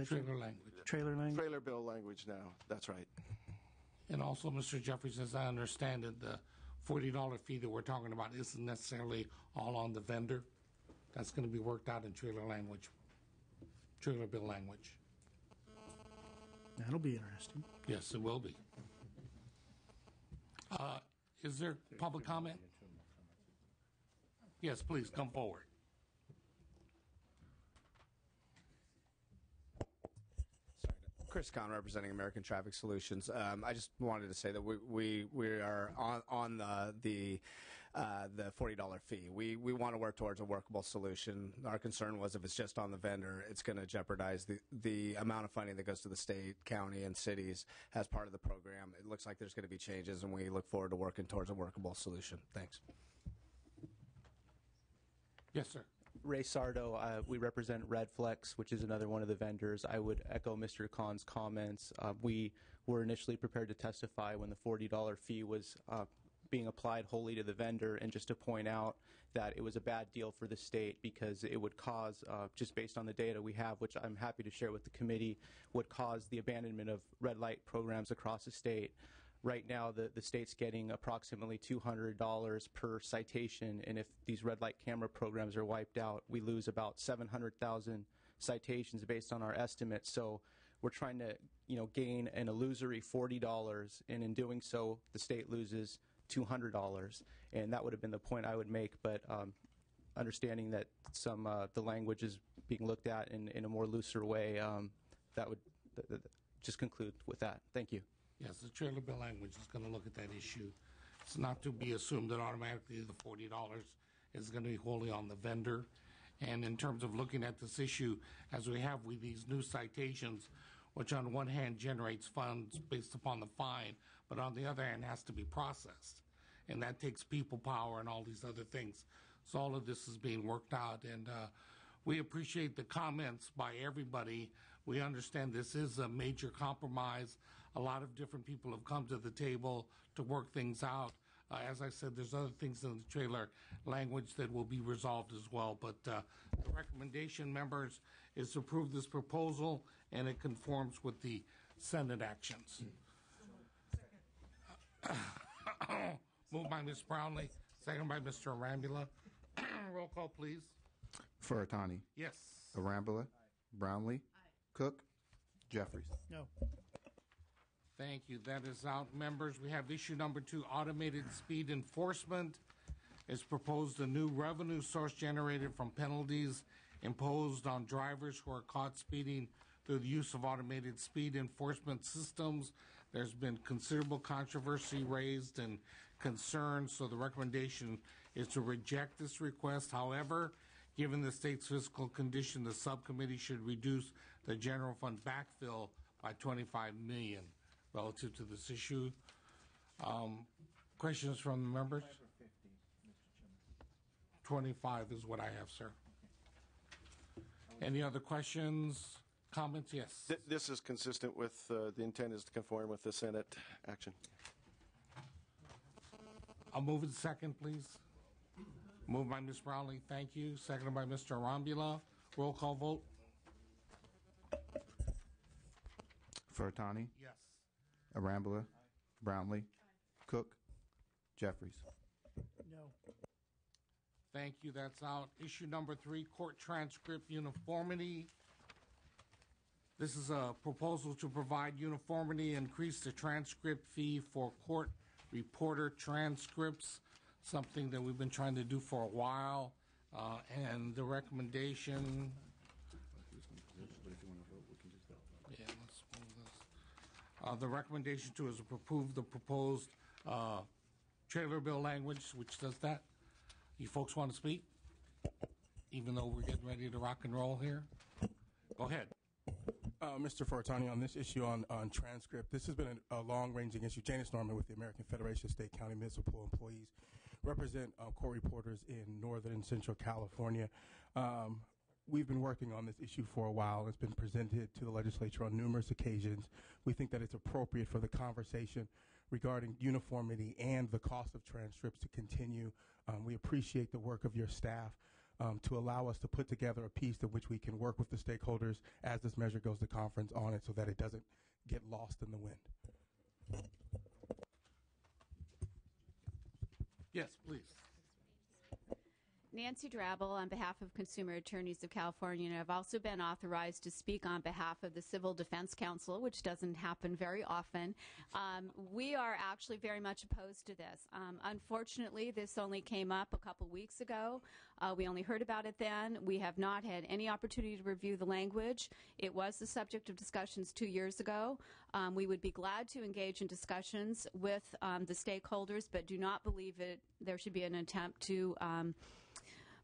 trailer language? Trailer language? Trailer bill language now. That's right. And also, Mr. Jeffries, as I understand it, the $40 fee that we're talking about isn't necessarily all on the vendor. That's going to be worked out in trailer bill language. That'll be interesting. Yes, it will be. Is there public comment? Yes, please come forward. Chris Kahn, representing American Traffic Solutions. I just wanted to say that we are on the $40 fee. We want to work towards a workable solution. Our concern was if it's just on the vendor, it's going to jeopardize the amount of funding that goes to the state, county, and cities as part of the program. It looks like there's going to be changes, and we look forward to working towards a workable solution. Thanks. Yes, sir. Ray Sardo, we represent Redflex, which is another one of the vendors. I would echo Mr. Kahn's comments. We were initially prepared to testify when the $40 fee was being applied wholly to the vendor, and just to point out that it was a bad deal for the state because it would cause, just based on the data we have, which I'm happy to share with the committee, would cause the abandonment of red light programs across the state. Right now, the state's getting approximately $200 per citation, and if these red light camera programs are wiped out, we lose about 700,000 citations based on our estimates. So we're trying to, gain an illusory $40, and in doing so, the state loses $200, and that would have been the point I would make. But understanding that some the language is being looked at in a more looser way, that would just conclude with that. Thank you. Yes, the trailer bill language is going to look at that issue. It's not to be assumed that automatically the $40 is going to be wholly on the vendor. And in terms of looking at this issue, as we have with these new citations, which on one hand generates funds based upon the fine, but on the other hand has to be processed. And that takes people power and all these other things. So all of this is being worked out, and we appreciate the comments by everybody. We understand this is a major compromise. A lot of different people have come to the table to work things out. As I said, there's other things in the trailer language that will be resolved as well. But the recommendation, members, is to approve this proposal, and it conforms with the Senate actions. Moved by Ms. Brownlee, second by Mr. Arambula. Roll call, please. Furutani. Yes. Arambula. Brownlee. Cook. Jeffries. No. Thank you. That is out. Members, we have issue number 2, automated speed enforcement. It's proposed a new revenue source generated from penalties imposed on drivers who are caught speeding through the use of automated speed enforcement systems. There's been considerable controversy raised and concerns, so the recommendation is to reject this request. However, given the state's fiscal condition, the subcommittee should reduce the general fund backfill by $25 million relative to this issue. Questions from the members? 25 is what I have, sir. Any other questions, comments? Yes. This is consistent with the intent is to conform with the Senate action. I'll move it second, please. Moved by Ms. Brownlee, thank you. Seconded by Mr. Arambula. Roll call vote. Furutani. Yes. Arambula. Brownlee. Cook. Jeffries. No. Thank you. That's out. Issue number 3, court transcript uniformity. This is a proposal to provide uniformity, increase the transcript fee for court reporter transcripts, something that we've been trying to do for a while. And the recommendation. Yeah, let's move this. The recommendation to is to approve the proposed trailer bill language, which does that. You folks want to speak? Even though we're getting ready to rock and roll here? Go ahead. Mr. Furutani, on this issue on transcript, this has been a long-ranging issue. Janice Norman with the American Federation of State, County, Municipal Employees represent court reporters in Northern and Central California. We've been working on this issue for a while. It's been presented to the legislature on numerous occasions. We think that it's appropriate for the conversation regarding uniformity and the cost of transcripts to continue. We appreciate the work of your staff to allow us to put together a piece in which we can work with the stakeholders as this measure goes to conference on it so that it doesn't get lost in the wind. Yes, please. Nancy Drabble on behalf of Consumer Attorneys of California, and I've also been authorized to speak on behalf of the Civil Defense Council, which doesn't happen very often. We are actually very much opposed to this. Unfortunately, this only came up a couple weeks ago. We only heard about it then. We have not had any opportunity to review the language. It was the subject of discussions 2 years ago. We would be glad to engage in discussions with the stakeholders, but do not believe there should be an attempt to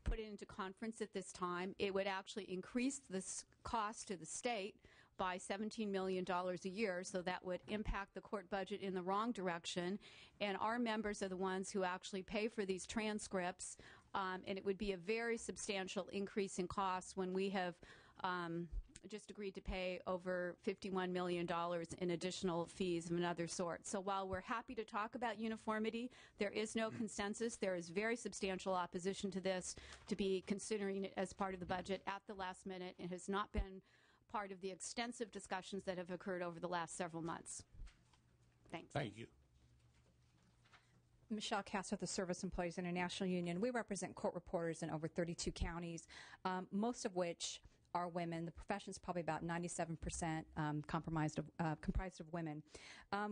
put it into conference at this time. It would actually increase this cost to the state by $17 million a year, so that would impact the court budget in the wrong direction. And our members are the ones who actually pay for these transcripts, and it would be a very substantial increase in costs when we have just agreed to pay over $51 million in additional fees of another sort. So while we're happy to talk about uniformity, there is no consensus. There is very substantial opposition to this, to be considering it as part of the budget at the last minute. It has not been part of the extensive discussions that have occurred over the last several months. Thanks. Thank you. Michelle Castro, the Service Employees International Union. We represent court reporters in over 32 counties, most of which are women. The profession is probably about 97% comprised of women.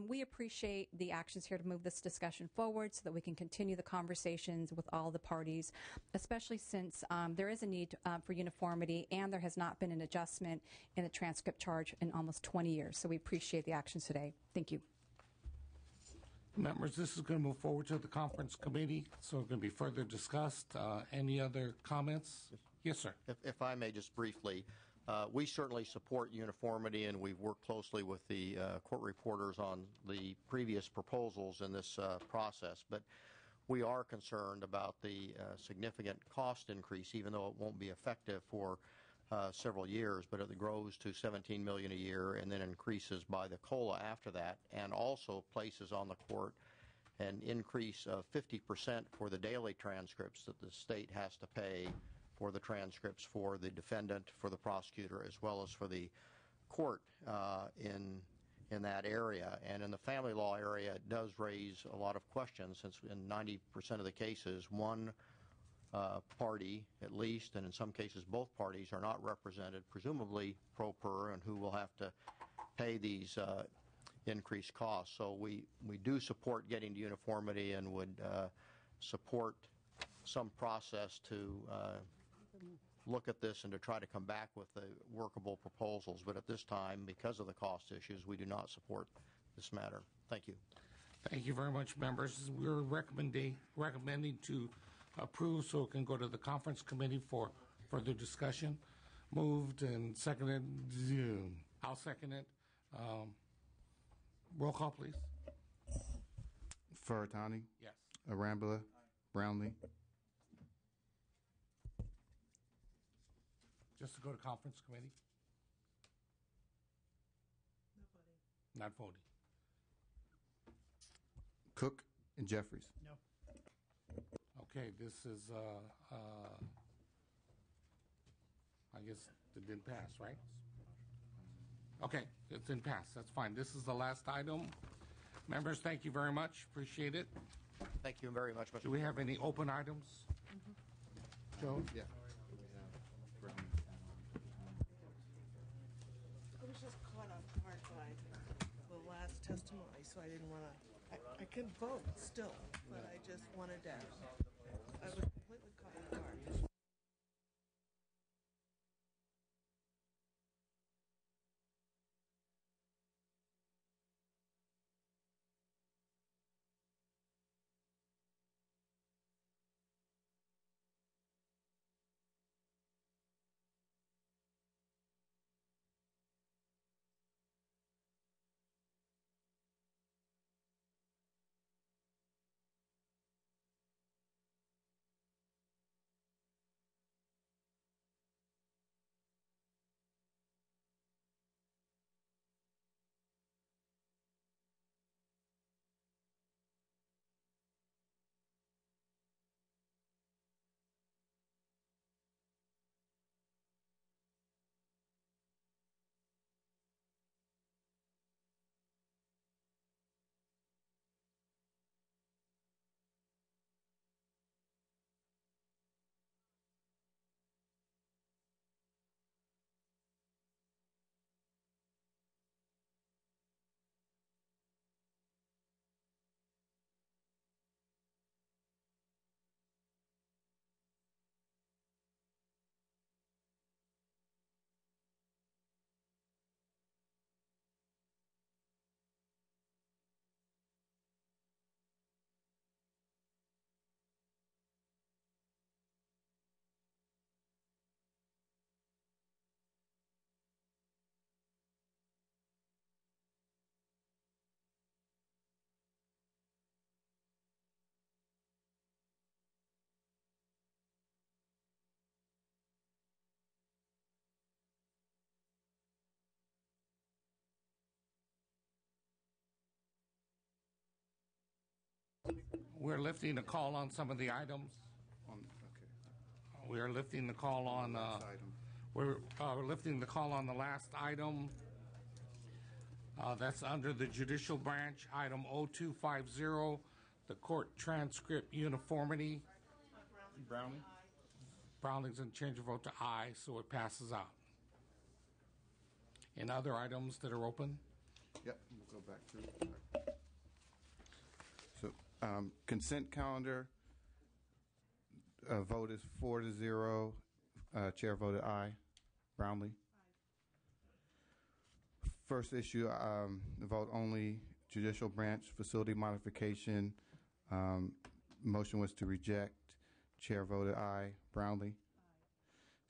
We appreciate the actions here to move this discussion forward so that we can continue the conversations with all the parties, especially since there is a need for uniformity and there has not been an adjustment in the transcript charge in almost 20 years. So we appreciate the actions today. Thank you. Members, this is going to move forward to the conference committee, so it's going to be further discussed. Any other comments? Yes, sir. If I may just briefly, We certainly support uniformity, and we've worked closely with the court reporters on the previous proposals in this process. But we are concerned about the significant cost increase, even though it won't be effective for several years, but it grows to $17 million a year and then increases by the COLA after that, and also places on the court an increase of 50% for the daily transcripts that the state has to pay for the transcripts for the defendant, for the prosecutor, as well as for the court in that area. And in the family law area, it does raise a lot of questions, since in 90% of the cases, one party at least, and in some cases both parties, are not represented, presumably pro per, and who will have to pay these increased costs. So we do support getting to uniformity and would support some process to look at this and to try to come back with the workable proposals. But at this time, because of the cost issues, we do not support this matter. Thank you. Thank you very much, members. We're recommending to approve so it can go to the conference committee for further discussion. Moved and seconded. I'll second it. Roll call, please. Furutani? Yes. Arambula? Brownlee? Just to go to conference committee? Not voting. Cook and Jeffries? No. Okay, this is, I guess it didn't pass, right? Okay, it didn't pass. That's fine. This is the last item. Members, thank you very much. Appreciate it. Thank you very much, Mr. Do we have any open items? Joe? Yeah. I was just caught off guard by the last testimony, so I didn't want to. I can vote still, but I just wanted to. I was completely caught off guard. We're lifting a call on some of the items. We are lifting the call on. We're lifting the call on the last item. That's under the judicial branch, item 0250, the court transcript uniformity. Brownlee? Brownling's in change of vote to aye, so it passes out. And other items that are open? Yep, we'll go back through. So, consent calendar, vote is 4-0. Chair voted aye. Brownlee? First issue, vote only, judicial branch facility modification. Motion was to reject. Chair voted aye. Brownlee?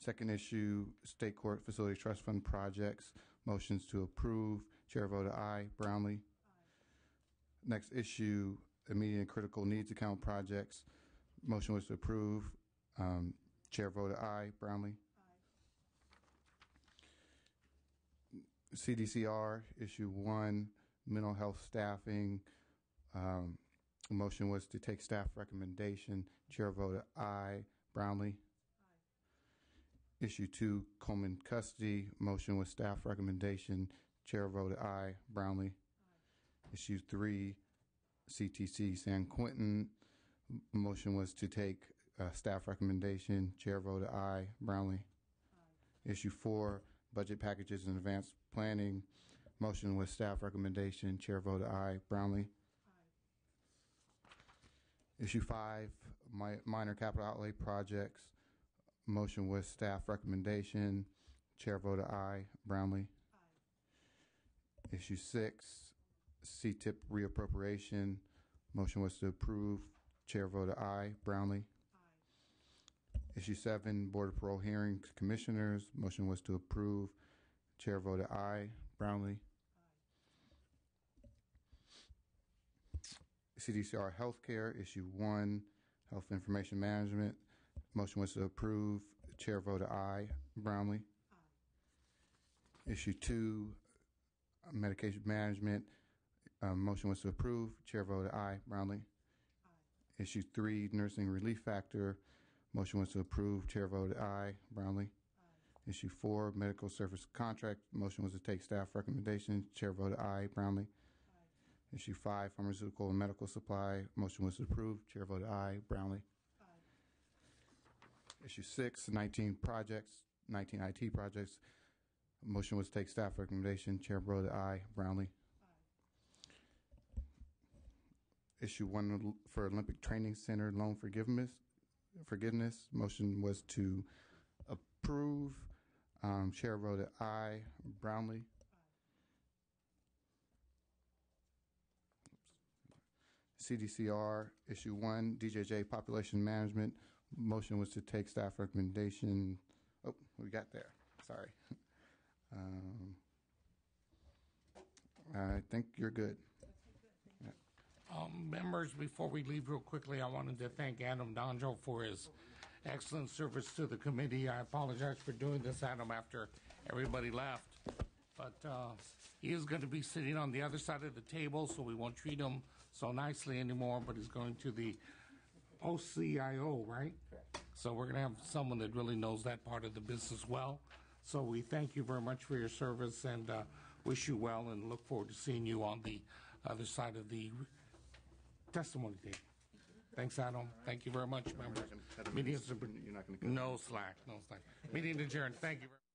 Second issue, State Court Facility Trust Fund projects. Motions to approve. Chair voted aye. Brownlee. Next issue, immediate and critical needs account projects. Motion was to approve. Chair voted aye. Brownlee. CDCR, issue 1, mental health staffing. Motion was to take staff recommendation. Chair voted aye. Brownlee. Issue 2, Coleman custody. Motion was staff recommendation. Chair voted aye. Brownlee. Issue 3, CTC San Quentin. Motion was to take staff recommendation. Chair voted aye. Brownlee. Issue 4, budget packages and advanced planning. Motion was staff recommendation. Chair voted aye. Brownlee. Issue 5, minor capital outlay projects. Motion was staff recommendation. Chair voted aye. Brownlee. Issue 6, CTIP reappropriation. Motion was to approve. Chair voted aye. Brownlee. Issue 7, Board of Parole Hearings Commissioners. Motion was to approve. Chair voted aye. Brownlee. CDCR Healthcare, Issue 1, Health Information Management. Motion was to approve. Chair voted aye. Brownlee. Issue 2, Medication Management. Motion was to approve. Chair voted aye. Brownlee. Issue 3, Nursing Relief Factor. Motion was to approve. Chair voted aye. Brownlee. Issue 4, Medical Service Contract. Motion was to take staff recommendation. Chair voted aye. Brownlee. Issue 5, Pharmaceutical and Medical Supply. Motion was to approve. Chair voted aye. Brownlee. Issue 6, 19 IT projects. Motion was to take staff recommendation. Chair voted aye. Brownlee. Issue 1 for Olympic Training Center loan forgiveness. Motion was to approve. Chair voted aye. Brownlee. CDCR, Issue 1, DJJ Population Management. Motion was to take staff recommendation. Oh, we got there. Sorry. I think you're good. Members, before we leave real quickly, I wanted to thank Adam Donjo for his excellent service to the committee. I apologize for doing this, Adam, after everybody left. But he is going to be sitting on the other side of the table, so we won't treat him so nicely anymore, but he's going to the OCIO, right? Correct. So we're going to have someone that really knows that part of the business well. So we thank you very much for your service and wish you well and look forward to seeing you on the other side of the testimony table. Thanks, Adam. Thank you very much, members. You're not going to No slack. Meeting adjourned. Thank you very much.